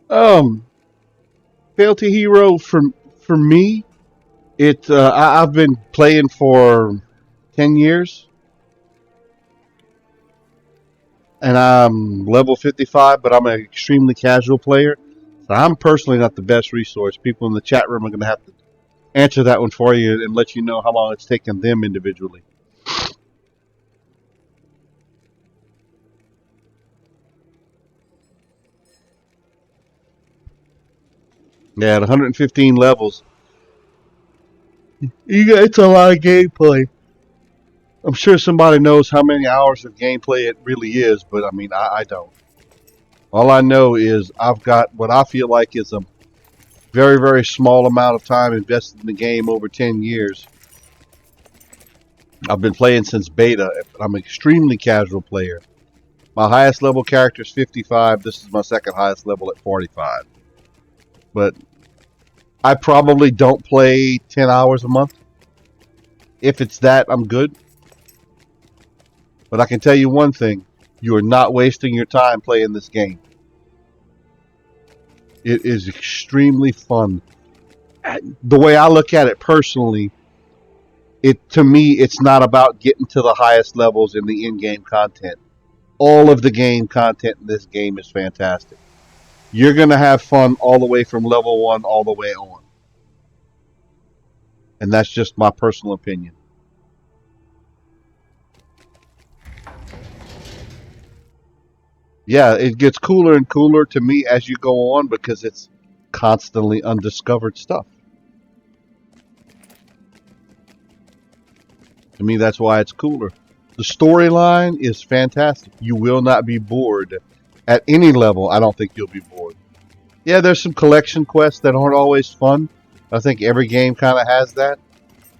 Speaker 1: Fealty Hero for me, I've been playing for 10 years, and I'm level 55, but I'm an extremely casual player. So I'm personally not the best resource. People in the chat room are going to have to answer that one for you and let you know how long it's taken them individually. Yeah, at 115 levels, it's a lot of gameplay. I'm sure somebody knows how many hours of gameplay it really is, but I mean, I don't. All I know is I've got what I feel like is a very, very small amount of time invested in the game over 10 years. I've been playing since beta. I'm an extremely casual player. My highest level character is 55. This is my second highest level at 45. But I probably don't play 10 hours a month. If it's that, I'm good. But I can tell you one thing. You are not wasting your time playing this game. It is extremely fun. The way I look at it personally, to me, it's not about getting to the highest levels in the in-game content. All of the game content in this game is fantastic. You're going to have fun all the way from level 1 all the way on. And that's just my personal opinion. Yeah, it gets cooler and cooler to me as you go on because it's constantly undiscovered stuff. To me, that's why it's cooler. The storyline is fantastic. You will not be bored. At any level, I don't think you'll be bored. Yeah, there's some collection quests that aren't always fun. I think every game kind of has that.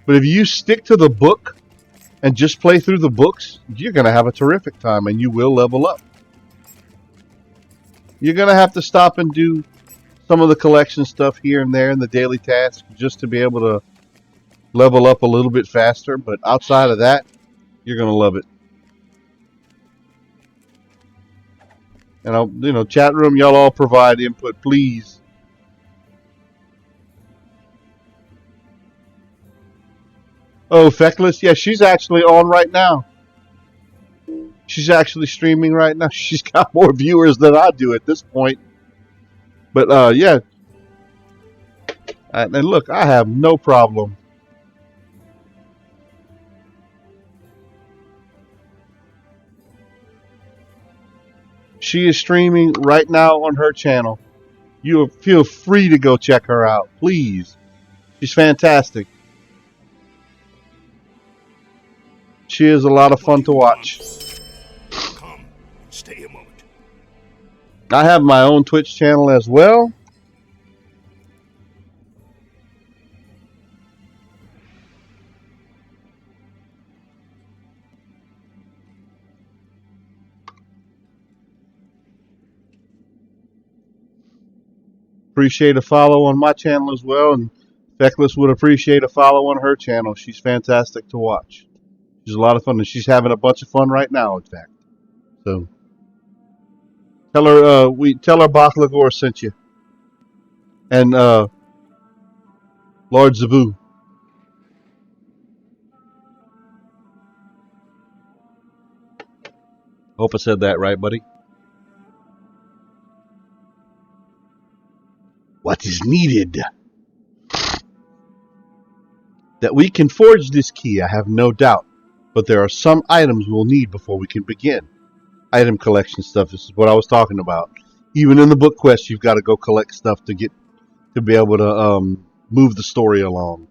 Speaker 1: But if you stick to the book and just play through the books, you're going to have a terrific time and you will level up. You're going to have to stop and do some of the collection stuff here and there in the daily tasks just to be able to level up a little bit faster. But outside of that, you're going to love it. And chat room, y'all all provide input, please. Oh, Feckless, yeah, she's actually on right now. She's actually streaming right now. She's got more viewers than I do at this point. But yeah, and look, I have no problem. She is streaming right now on her channel. You feel free to go check her out, please. She's fantastic. She is a lot of fun to watch.
Speaker 2: Come, stay a moment.
Speaker 1: I have my own Twitch channel as well. Appreciate a follow on my channel as well, and Feckless would appreciate a follow on her channel. She's fantastic to watch. She's a lot of fun, and she's having a bunch of fun right now, in fact. So tell her Bakhlagor sent you, and Lord Zabu. Hope I said that right, buddy. What is needed? That we can forge this key, I have no doubt. But there are some items we'll need before we can begin. Item collection stuff, this is what I was talking about. Even in the book quest, you've got to go collect stuff to be able to move the story along.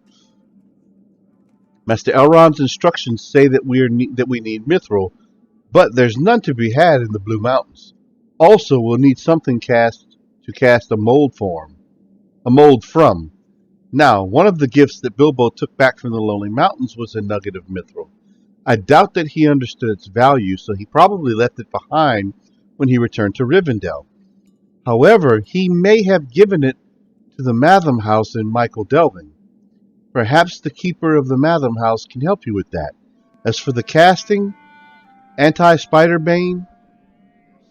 Speaker 1: Master Elrond's instructions say that we need mithril, but there's none to be had in the Blue Mountains. Also, we'll need something to cast a mold from. Now, one of the gifts that Bilbo took back from the Lonely Mountains was a nugget of mithril. I doubt that he understood its value, so he probably left it behind when he returned to Rivendell. However, he may have given it to the Matham House in Michael Delving. Perhaps the keeper of the Matham House can help you with that. As for the casting, anti-Spider-Bane,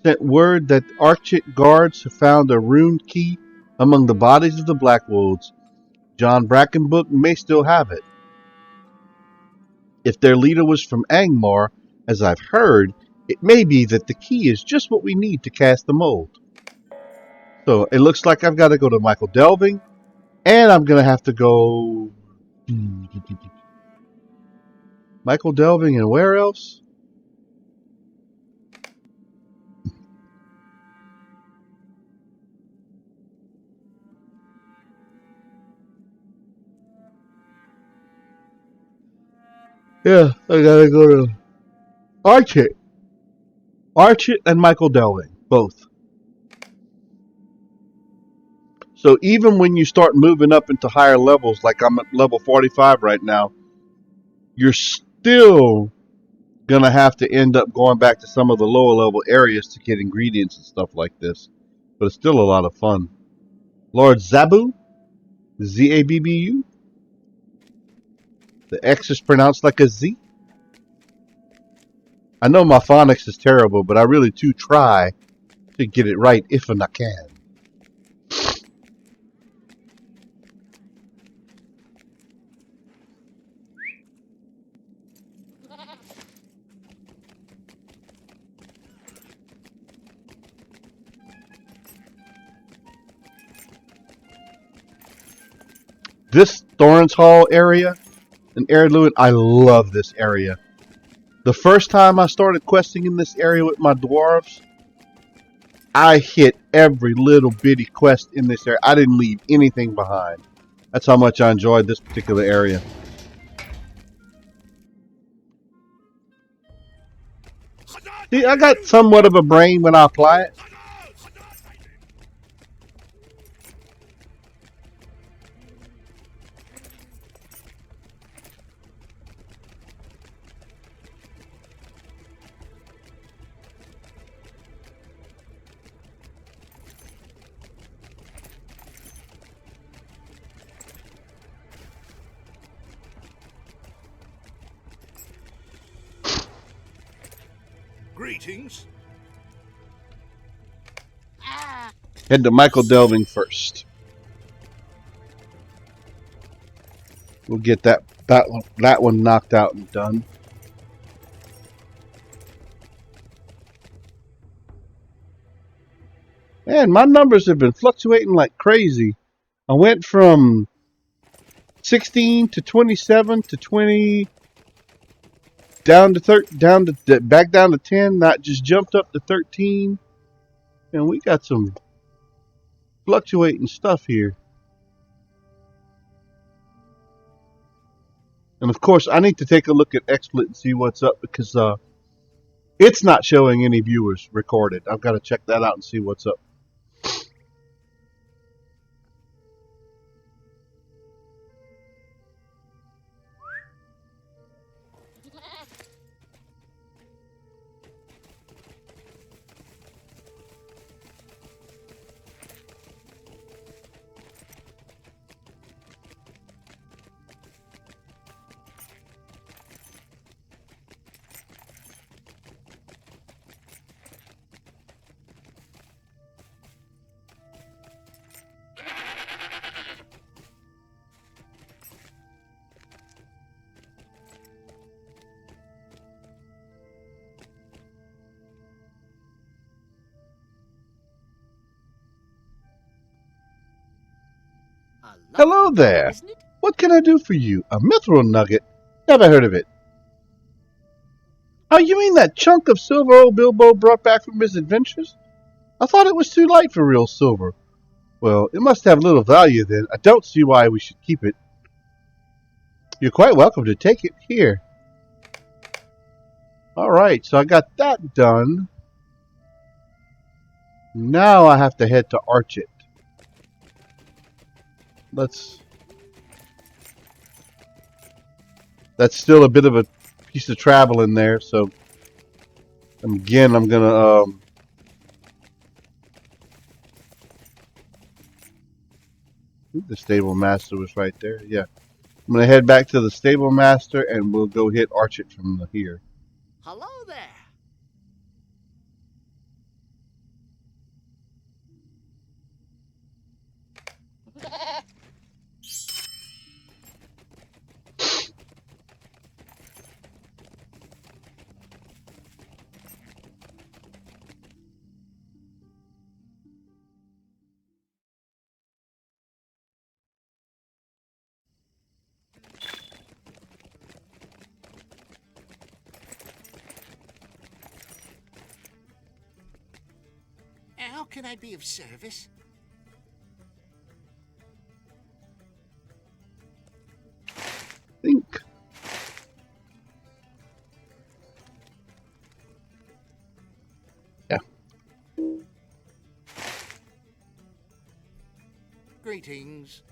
Speaker 1: sent word that Archit guards have found a rune key among the bodies of the Blackwolves. John Brackenbook may still have it. If their leader was from Angmar, as I've heard, it may be that the key is just what we need to cast the mold. So it looks like I've got to go to Michael Delving, and I'm going to have to go... Michael Delving and where else? Yeah, I gotta go to Archit. Archit and Michael Delving, both. So even when you start moving up into higher levels, like I'm at level 45 right now, you're still gonna have to end up going back to some of the lower level areas to get ingredients and stuff like this. But it's still a lot of fun. Lord Zabu, Zabbu. The X is pronounced like a Z. I know my phonics is terrible, but I really do try to get it right if and I can. This Thorns Hall area in Eredluin, I love this area. The first time I started questing in this area with my dwarves, I hit every little bitty quest in this area. I didn't leave anything behind. That's how much I enjoyed this particular area. See, I got somewhat of a brain when I apply it.
Speaker 2: Greetings.
Speaker 1: Head to Michael Delving first. We'll get that one knocked out and done. Man, my numbers have been fluctuating like crazy. I went from 16 to 27 to 20 down to back down to 10, not just jumped up to 13. And we got some fluctuating stuff here. And of course, I need to take a look at XSplit and see what's up because it's not showing any viewers recorded. I've got to check that out and see what's up. Hello there. What can I do for you? A mithril nugget? Never heard of it. Oh, you mean that chunk of silver old Bilbo brought back from his adventures? I thought it was too light for real silver. Well, it must have little value then. I don't see why we should keep it. You're quite welcome to take it. Here. Alright, so I got that done. Now I have to head to Archit. That's still a bit of a piece of travel in there, so again I'm gonna the stable master was right there. Yeah. I'm gonna head back to the stable master and we'll go hit Archit from here.
Speaker 4: Hello there. How can I be of service?
Speaker 1: Think. Yeah.
Speaker 4: Greetings.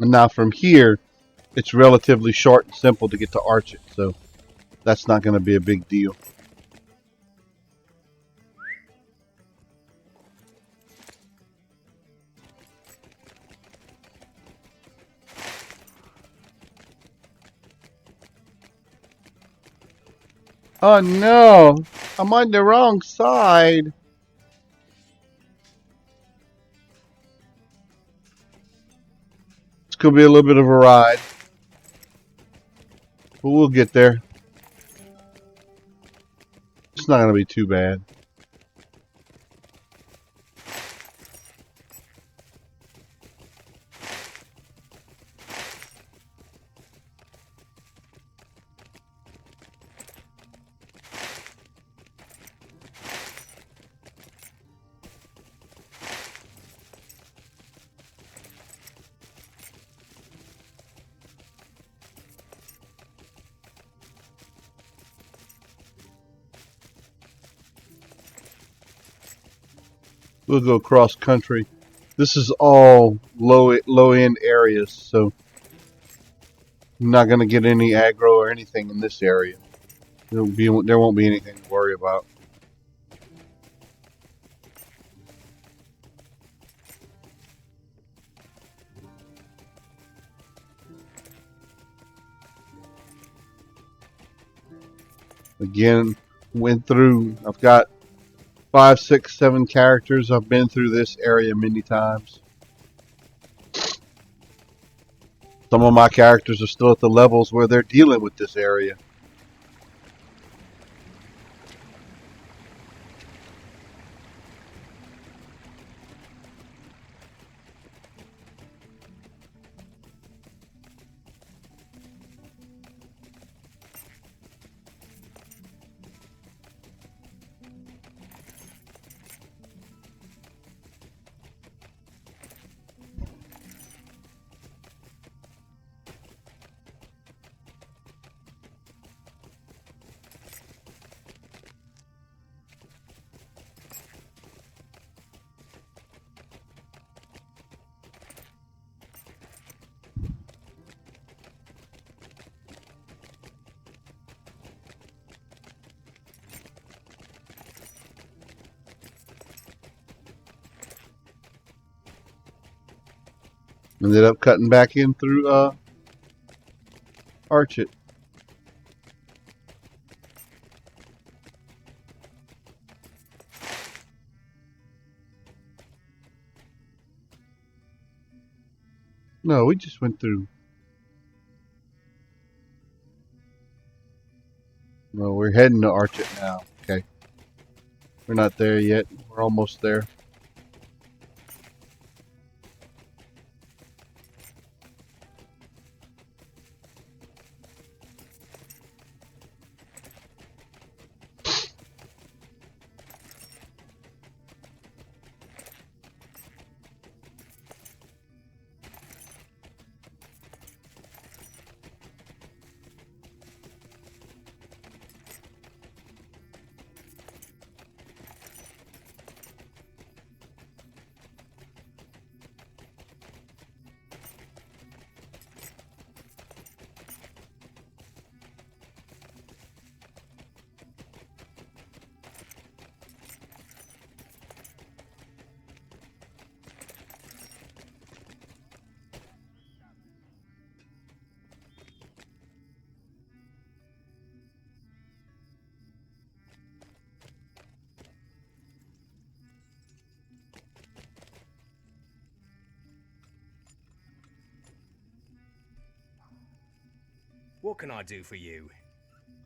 Speaker 1: And now from here, it's relatively short and simple to get to Archet, so that's not going to be a big deal. Oh no! I'm on the wrong side! It's going to be a little bit of a ride, but we'll get there. It's not going to be too bad. We'll go cross country. This is all low end areas, so I'm not going to get any aggro or anything in this area. There won't be anything to worry about. Again, went through. I've got 5, 6, 7 characters. I've been through this area many times. Some of my characters are still at the levels where they're dealing with this area. Ended up cutting back in through Archet. No, we just went through. No, we're heading to Archet now. Okay. We're not there yet. We're almost there.
Speaker 6: What can I do for you?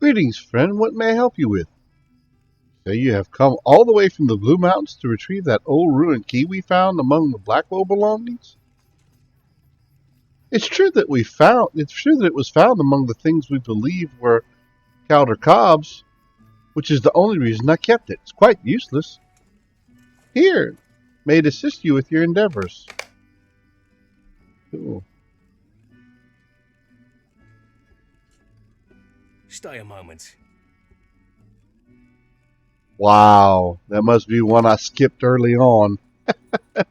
Speaker 1: Greetings, friend. What may I help you with? So you have come all the way from the Blue Mountains to retrieve that old ruined key we found among the Blackwell belongings? It's true that it was found among the things we believe were Calder Cobb's, which is the only reason I kept it. It's quite useless. Here, may it assist you with your endeavors. Cool.
Speaker 6: Stay a moment.
Speaker 1: Wow, that must be one I skipped early on. I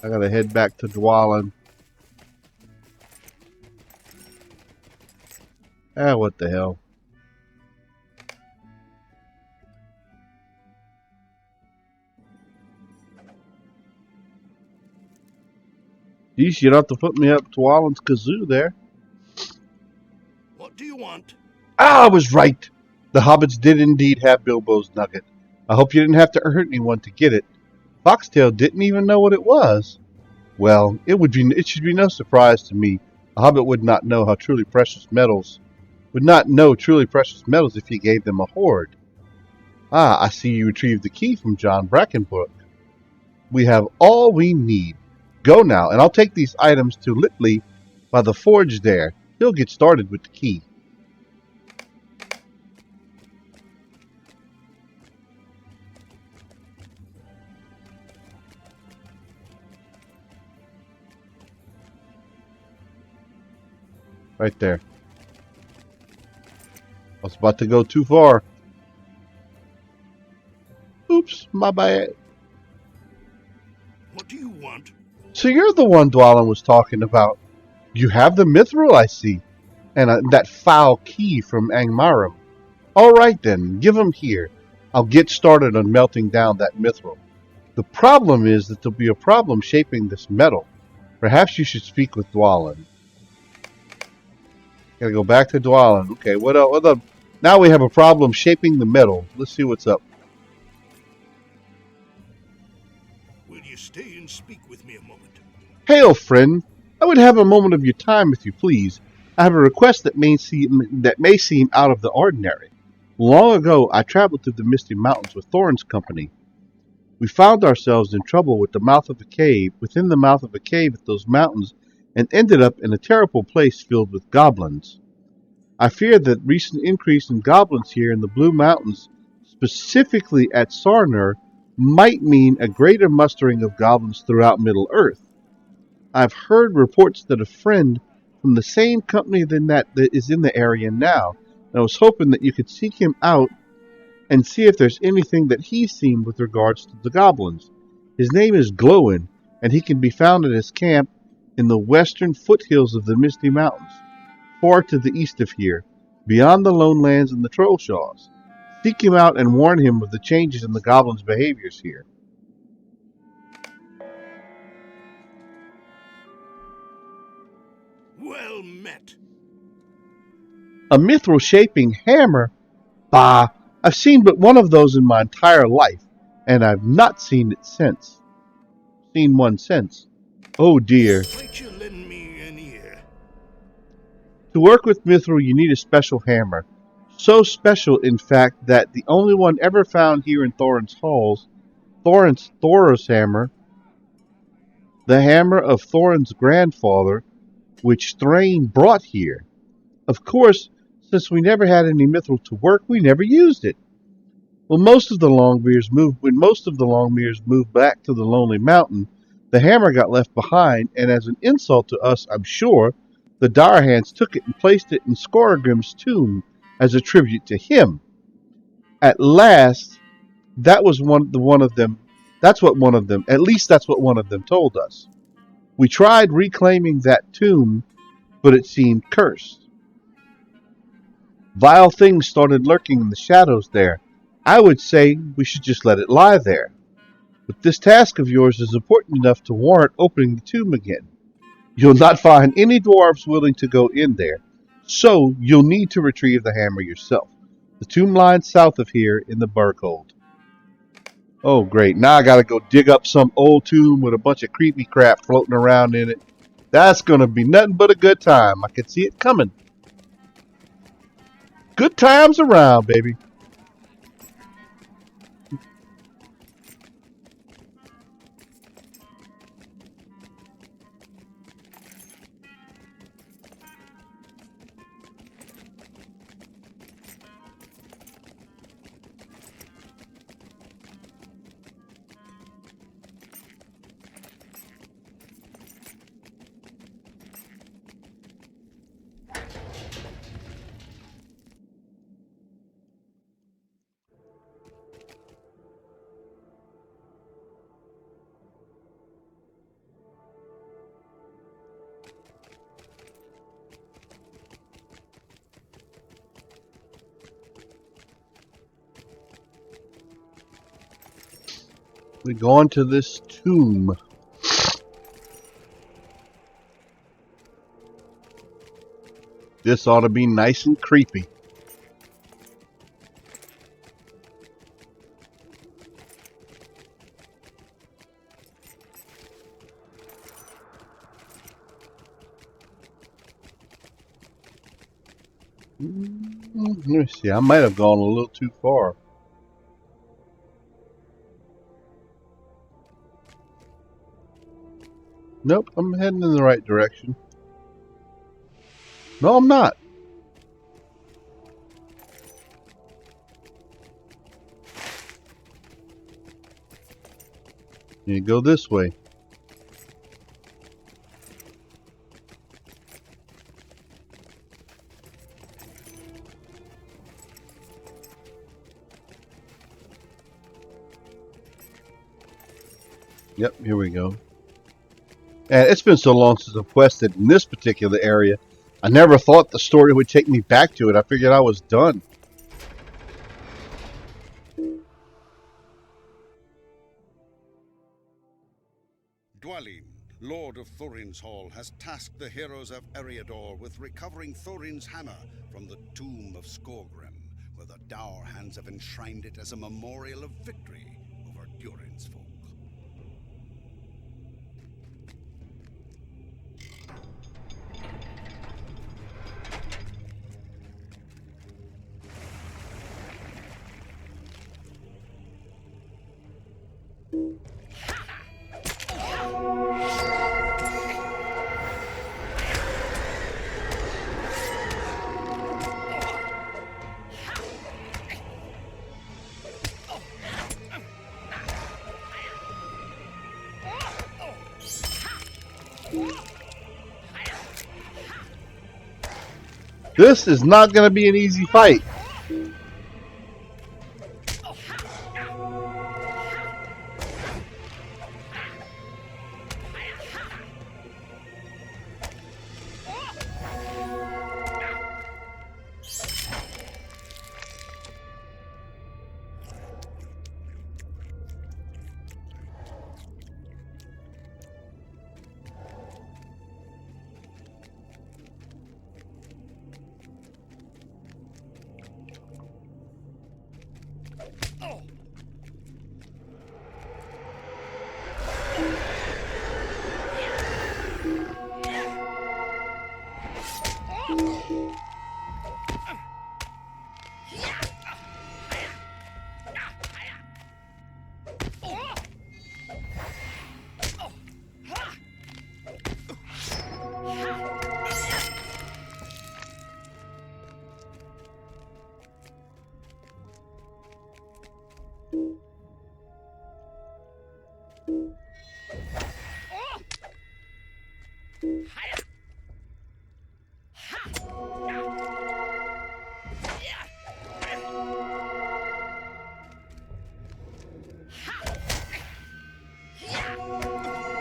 Speaker 1: gotta head back to Dwalin. What the hell. Geez, you don't have to put me up Dwalin's kazoo there.
Speaker 2: What do you want?
Speaker 1: I was right. The hobbits did indeed have Bilbo's nugget. I hope you didn't have to hurt anyone to get it. Foxtail didn't even know what it was. Well, it should be no surprise to me. A hobbit would not know truly precious metals if you gave them a hoard. I see you retrieved the key from John Brackenbrook. We have all we need. Go now, and I'll take these items to Litley by the forge there. He'll get started with the key. Right there. I was about to go too far. Oops, my bad.
Speaker 2: What do you want?
Speaker 1: So you're the one Dwalin was talking about. You have the mithril, I see, and that foul key from Angmarum. All right then, give 'em here. I'll get started on melting down that mithril. The problem is that there'll be a problem shaping this metal. Perhaps you should speak with Dwalin. Gotta go back to Dwalin. Okay, what up? Now we have a problem shaping the metal. Let's see what's up.
Speaker 2: Will you stay and speak with me a moment?
Speaker 1: Hail, friend. I would have a moment of your time, if you please. I have a request that may seem out of the ordinary. Long ago, I traveled through the Misty Mountains with Thorin's company. We found ourselves in trouble within the mouth of a cave at those mountains, and ended up in a terrible place filled with goblins. I fear that recent increase in goblins here in the Blue Mountains, specifically at Sarnur, might mean a greater mustering of goblins throughout Middle-earth. I've heard reports that a friend from the same company that is in the area now, and I was hoping that you could seek him out and see if there's anything that he's seen with regards to the goblins. His name is Glowin, and he can be found at his camp in the western foothills of the Misty Mountains, far to the east of here, beyond the Lone Lands and the Trollshaws. Seek him out and warn him of the changes in the goblins' behaviors here.
Speaker 2: Well met.
Speaker 1: A mithril shaping hammer? Bah! I've seen but one of those in my entire life, and I've not seen one since. Oh dear.
Speaker 2: Might you lend me an ear?
Speaker 1: To work with mithril, you need a special hammer. So special, in fact, that the only one ever found here in Thorin's halls, Thoros hammer, the hammer of Thorin's grandfather, which Thrain brought here. Of course, since we never had any mithril to work, we never used it. When most of the Longbeards moved back to the Lonely Mountain, the hammer got left behind, and as an insult to us, I'm sure, the Direhands took it and placed it in Skorgrim's tomb as a tribute to him. At least that's what one of them told us. We tried reclaiming that tomb, but it seemed cursed. Vile things started lurking in the shadows there. I would say we should just let it lie there. But this task of yours is important enough to warrant opening the tomb again. You'll not find any dwarves willing to go in there, so you'll need to retrieve the hammer yourself. The tomb lies south of here in the Burghold. Oh, great. Now I gotta go dig up some old tomb with a bunch of creepy crap floating around in it. That's gonna be nothing but a good time. I can see it coming. Good times around, baby. We go into this tomb. This ought to be nice and creepy. Let me see. I might have gone a little too far. Nope, I'm heading in the right direction. No, I'm not. You go this way. Yep, here we go. And it's been so long since I've quested in this particular area. I never thought the story would take me back to it. I figured I was done.
Speaker 2: Dwalin, Lord of Thorin's Hall, has tasked the heroes of Eriador with recovering Thorin's hammer from the tomb of Skorgrim, where the Dour Hands have enshrined it as a memorial of victory over Durin's folk.
Speaker 1: This is not going to be an easy fight.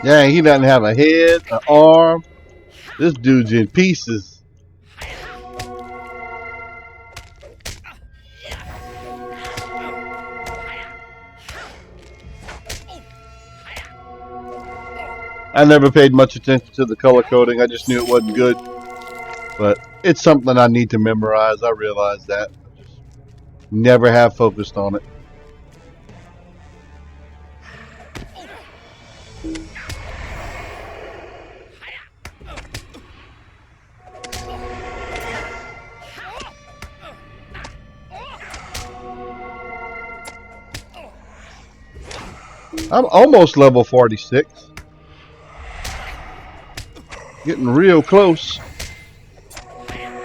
Speaker 1: Dang, he doesn't have a head, an arm. This dude's in pieces. I never paid much attention to the color coding. I just knew it wasn't good. But it's something I need to memorize. I realize that. I just never have focused on it. I'm almost level 46. Getting real close.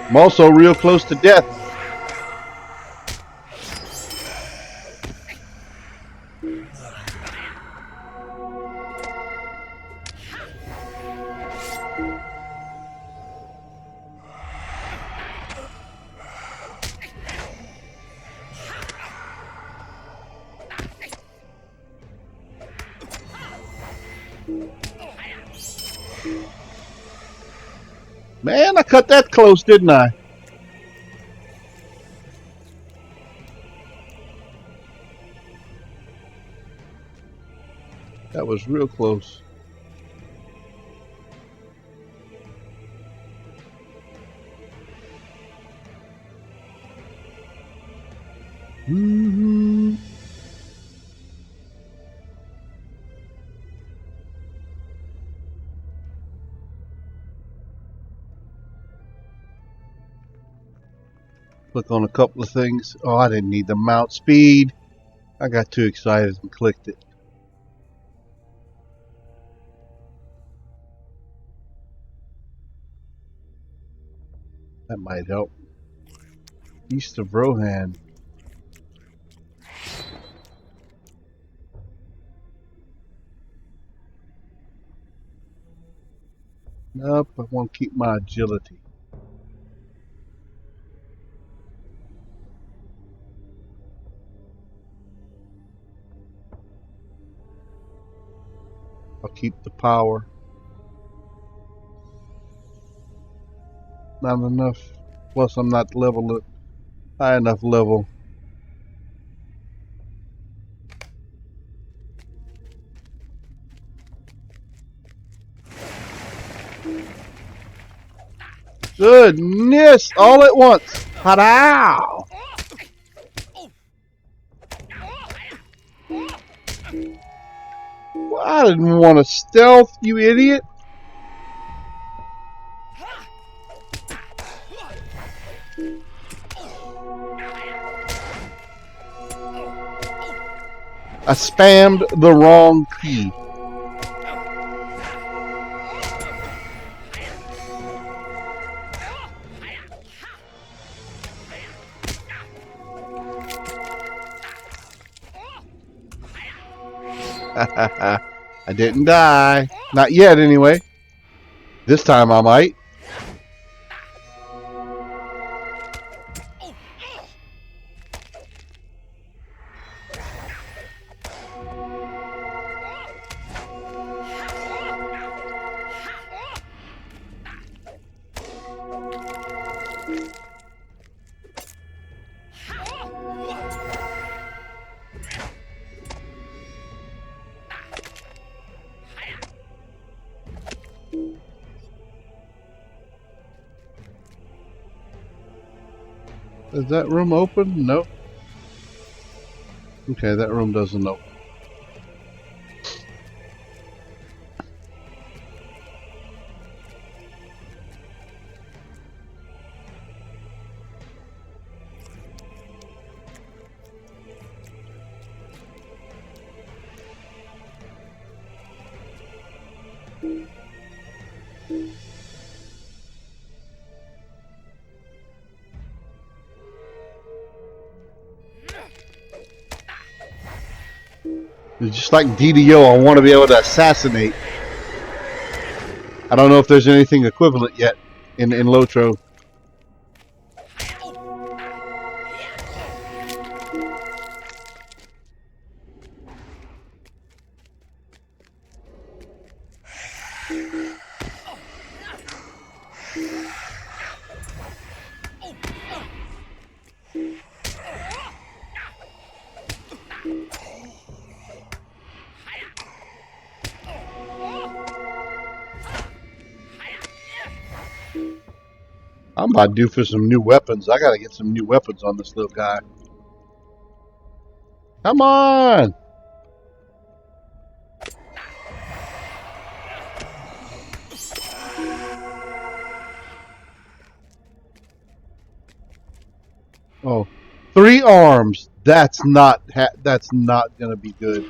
Speaker 1: I'm also real close to death. Man, I cut that close, didn't I? That was real close. Mm-hmm. Click on a couple of things. Oh, I didn't need the mount speed. I got too excited and clicked it. That might help. East of Rohan. Nope, I want to keep my agility. I'll keep the power. Not enough. Plus, I'm not level high enough level. Goodness! All at once.
Speaker 3: Pow!
Speaker 1: Well, I didn't want to stealth, you idiot. I spammed the wrong key. I didn't die. Not yet, anyway. This time I might. Is that room open? Nope. Okay, that room doesn't open. Just like DDO, I want to be able to assassinate. I don't know if there's anything equivalent yet in LOTRO. I'm about due for some new weapons. I gotta get some new weapons on this little guy. Come on! Oh, 3 arms. That's not gonna be good.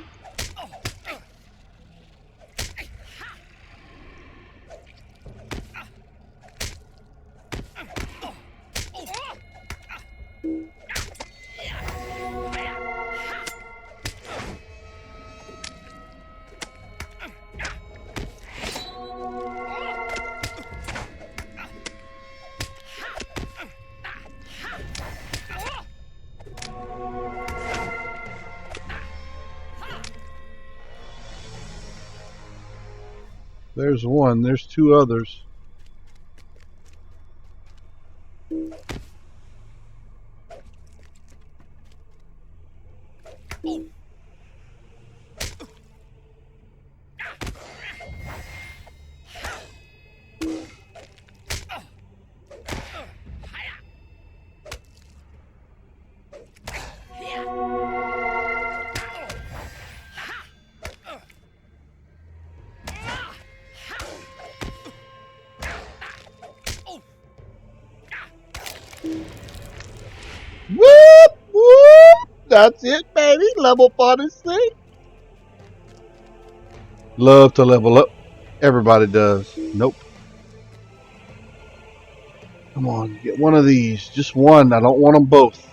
Speaker 1: There's one. There's two others. Whoop! Whoop! That's it, baby. Level 46. Love to level up. Everybody does. Nope. Come on, get one of these. Just one. I don't want them both.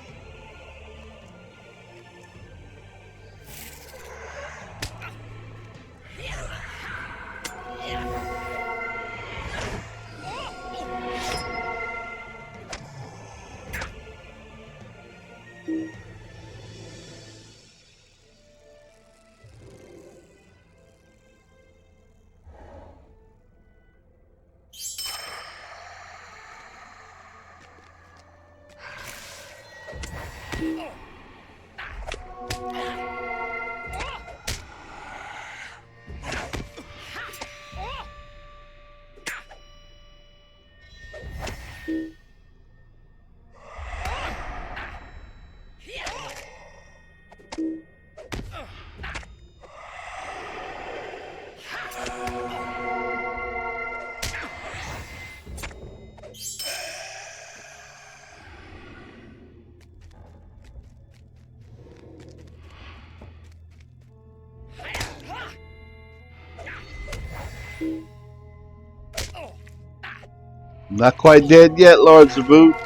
Speaker 1: Not quite dead yet, Lord Zaboot.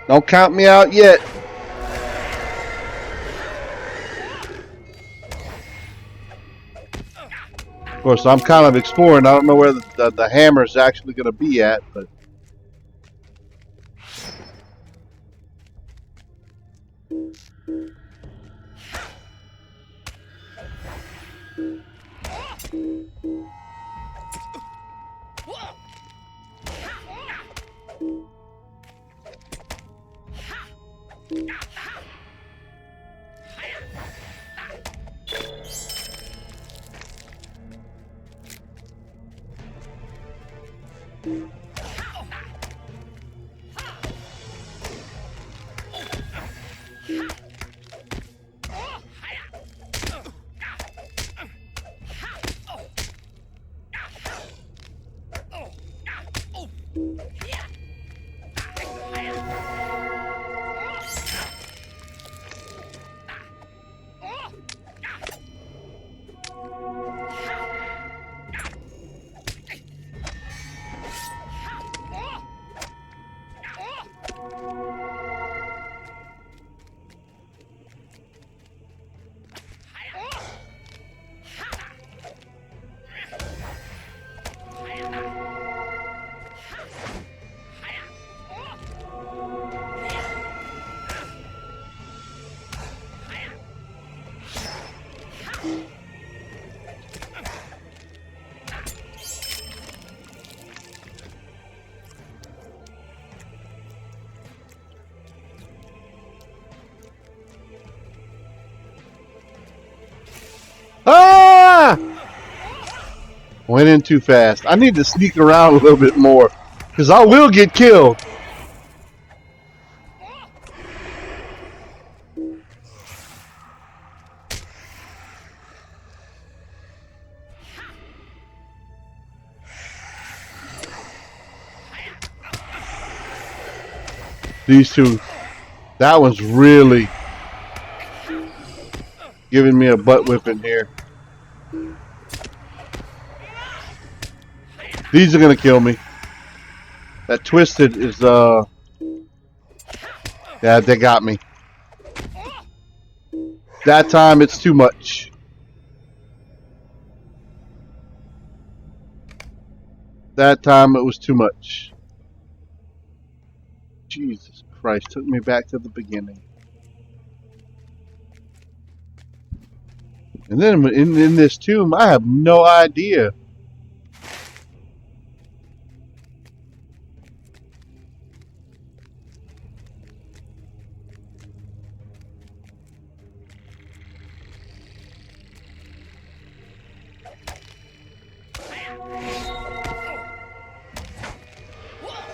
Speaker 1: Don't count me out yet. Of course, I'm kind of exploring. I don't know where the hammer's actually going to be at, but ah! Went in too fast. I need to sneak around a little bit more, because I will get killed. These two, that one's really giving me a butt whipping here. These are gonna kill me. That twisted is yeah, they got me. That time it's too much. That time it was too much. Jesus Christ, took me back to the beginning. And then in this tomb, I have no idea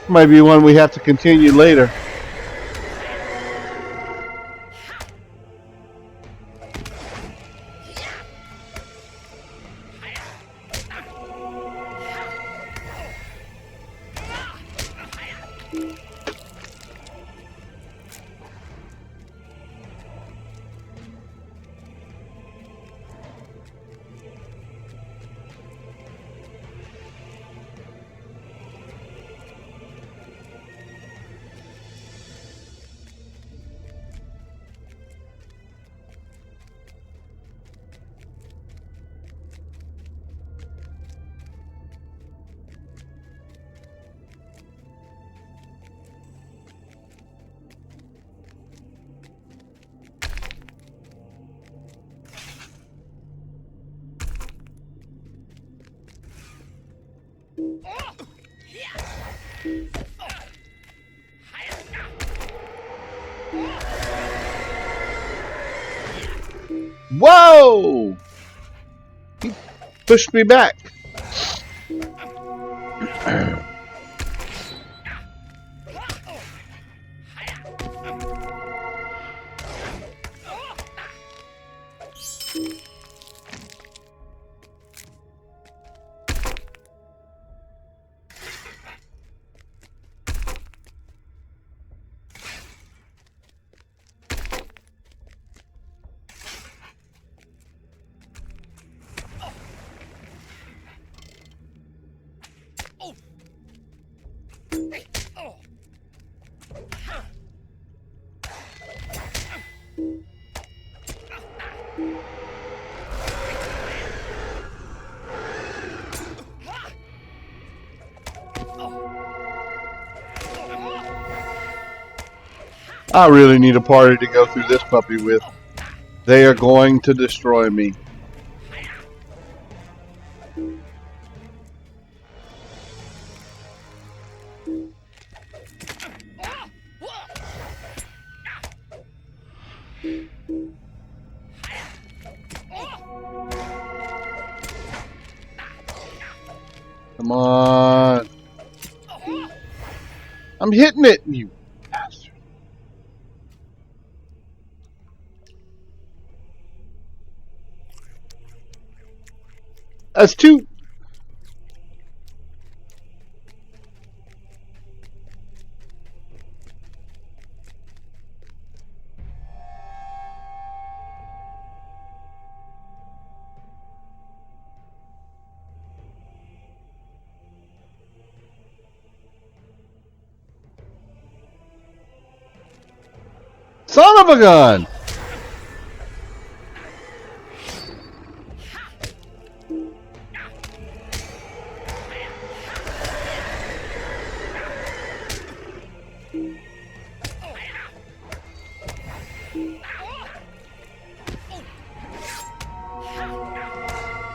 Speaker 1: Might be one we have to continue later. Whoa! He pushed me back. I really need a party to go through this puppy with. They are going to destroy me. Come on. I'm hitting it, you bastard. That's two. Son of a gun.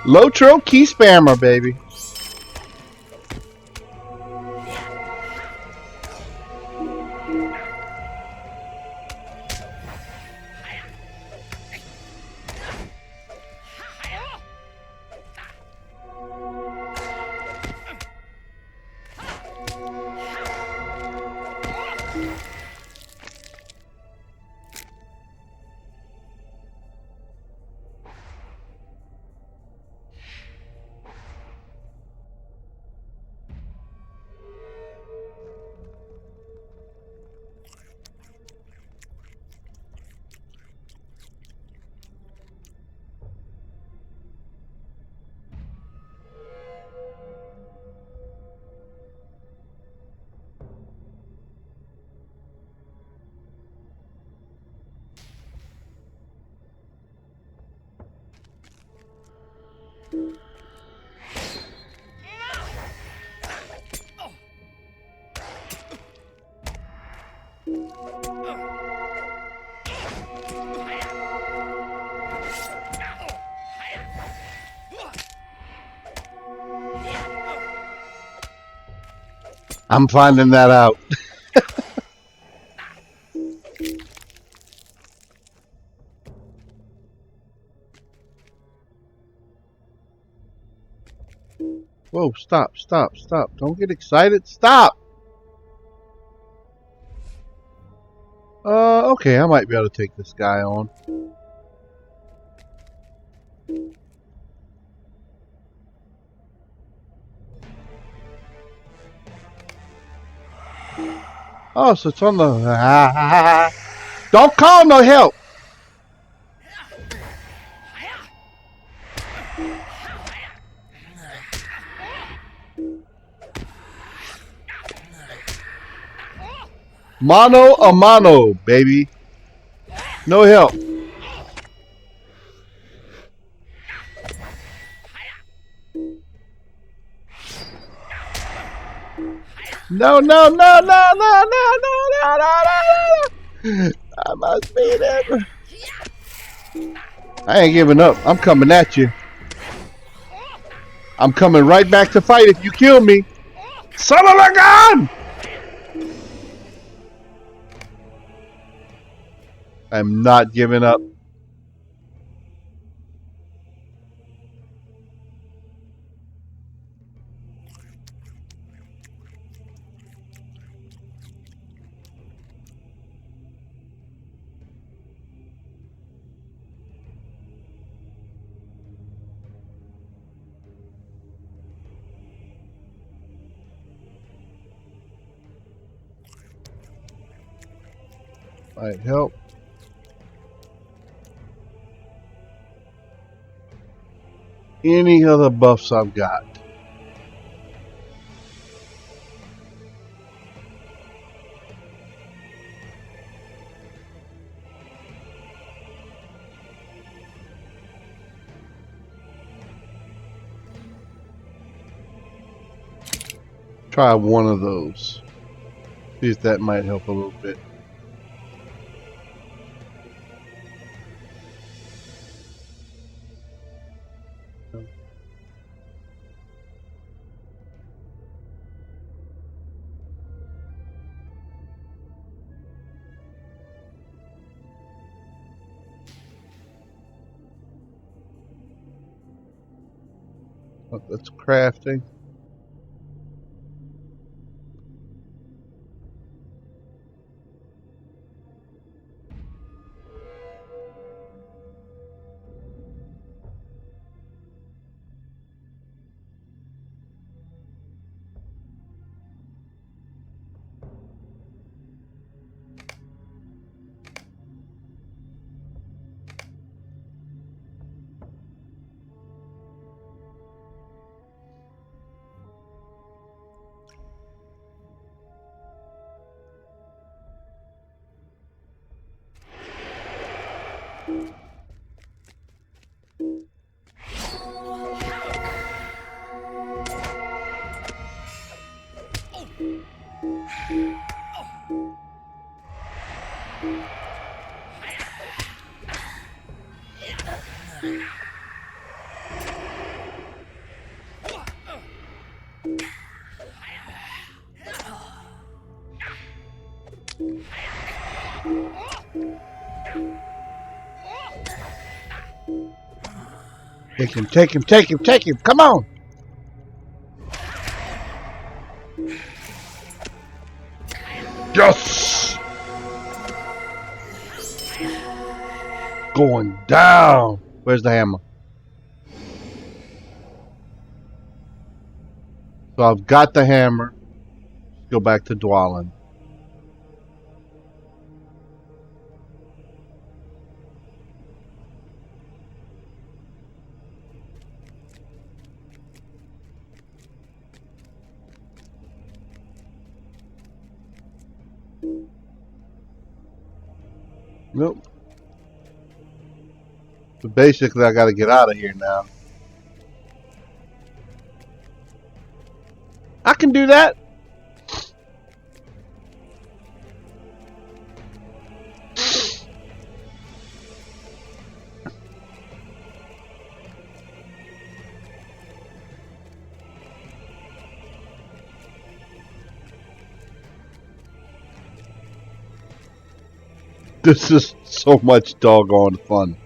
Speaker 1: LOTRO key spammer, baby. I'm finding that out. Whoa, stop, stop, stop. Don't get excited. Stop. Okay, I might be able to take this guy on. Oh, so it's on the... Don't call no help! Mano a mano, baby. No help. No, no, no, no, no, no, no, no, no, no. I must beat him. I ain't giving up. I'm coming at you. I'm coming right back to fight if you kill me. Son of a gun! I'm not giving up. Might help. Any other buffs I've got. Try one of those. See if that might help a little bit. Oh, that's crafting. Take him, take him, take him, take him. Come on. Yes! Going down. Where's the hammer? So I've got the hammer. Let's go back to Dwalin. Nope. So basically, I got to get out of here now. I can do that. This is so much doggone fun.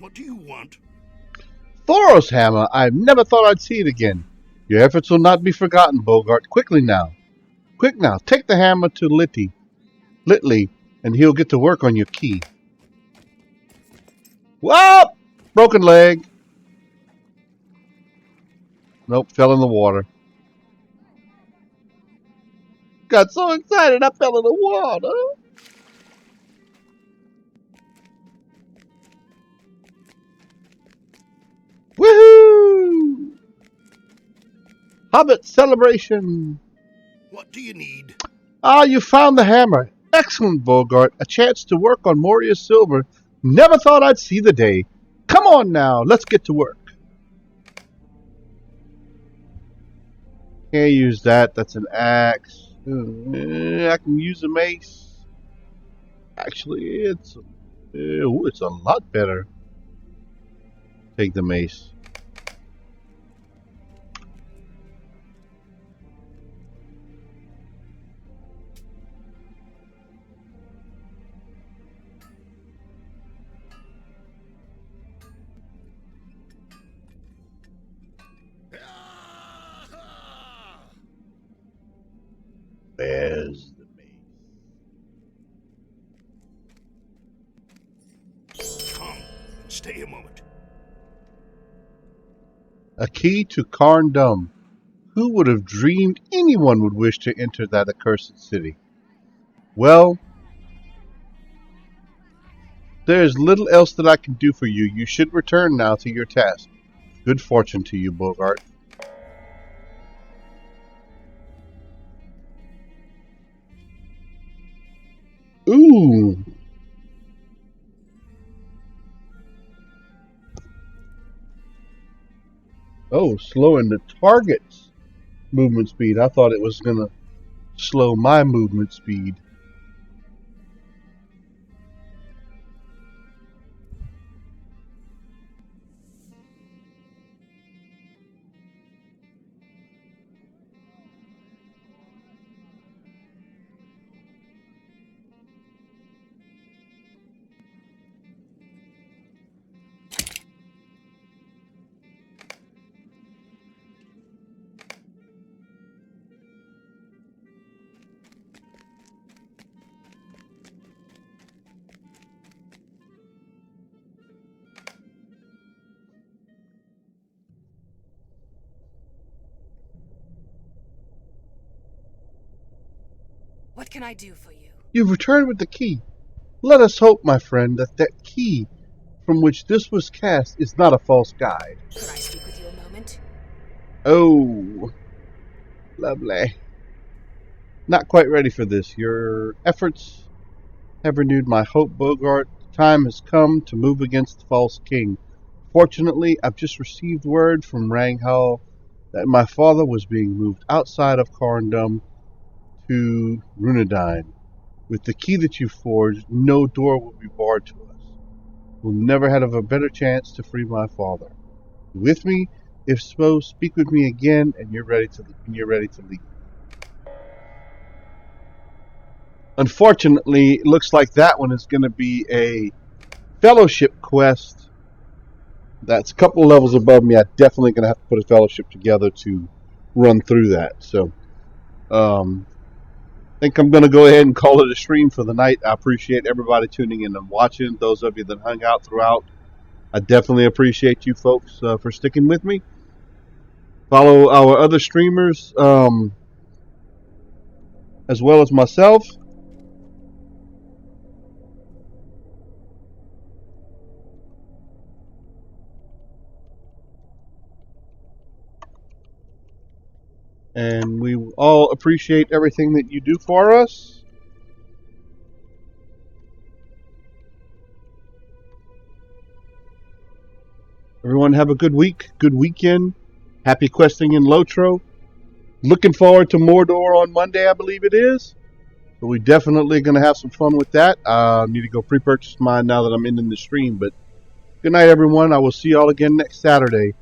Speaker 2: What do you want?
Speaker 1: Thoros hammer! I never thought I'd see it again. Your efforts will not be forgotten, Bogart. Quickly now. Quick now, take the hammer to Litley, and he'll get to work on your key. Whoa! Broken leg. Nope, fell in the water. Got so excited I fell in the water. Woohoo! Hobbit celebration.
Speaker 2: What do you need?
Speaker 1: Ah, you found the hammer. Excellent, Bogart. A chance to work on Moria's silver. Never thought I'd see the day. Come on now, let's get to work. Can't use that. That's an axe. I can use a mace. Actually, it's a lot better. Take the mace. Where's the mace?
Speaker 2: Come, stay a moment.
Speaker 1: A key to Carndum. Who would have dreamed anyone would wish to enter that accursed city? Well, there is little else that I can do for you. You should return now to your task. Good fortune to you, Bogart. Ooh. Oh, slowing the target's movement speed. I thought it was going to slow my movement speed.
Speaker 5: What can I do for you?
Speaker 1: You've returned with the key. Let us hope, my friend, that that key from which this was cast is not a false guide.
Speaker 5: Could I speak with you a moment?
Speaker 1: Oh, lovely. Not quite ready for this. Your efforts have renewed my hope, Bogart. The time has come to move against the false king. Fortunately, I've just received word from Ranghal that my father was being moved outside of Carndum to Runedain. With the key that you forged, no door will be barred to us. We'll never have a better chance to free my father. With me? If so, speak with me again, and you're ready to leave. Unfortunately, it looks like that one is going to be a fellowship quest. That's a couple levels above me. I'm definitely going to have to put a fellowship together to run through that. So, I think I'm going to go ahead and call it a stream for the night. I appreciate everybody tuning in and watching. Those of you that hung out throughout, I definitely appreciate you folks for sticking with me. Follow our other streamers as well as myself. And we all appreciate everything that you do for us. Everyone have a good week, good weekend. Happy questing in LOTRO. Looking forward to Mordor on Monday, I believe it is. So we definitely going to have some fun with that. I need to go pre-purchase mine now that I'm ending the stream. But good night, everyone. I will see y'all again next Saturday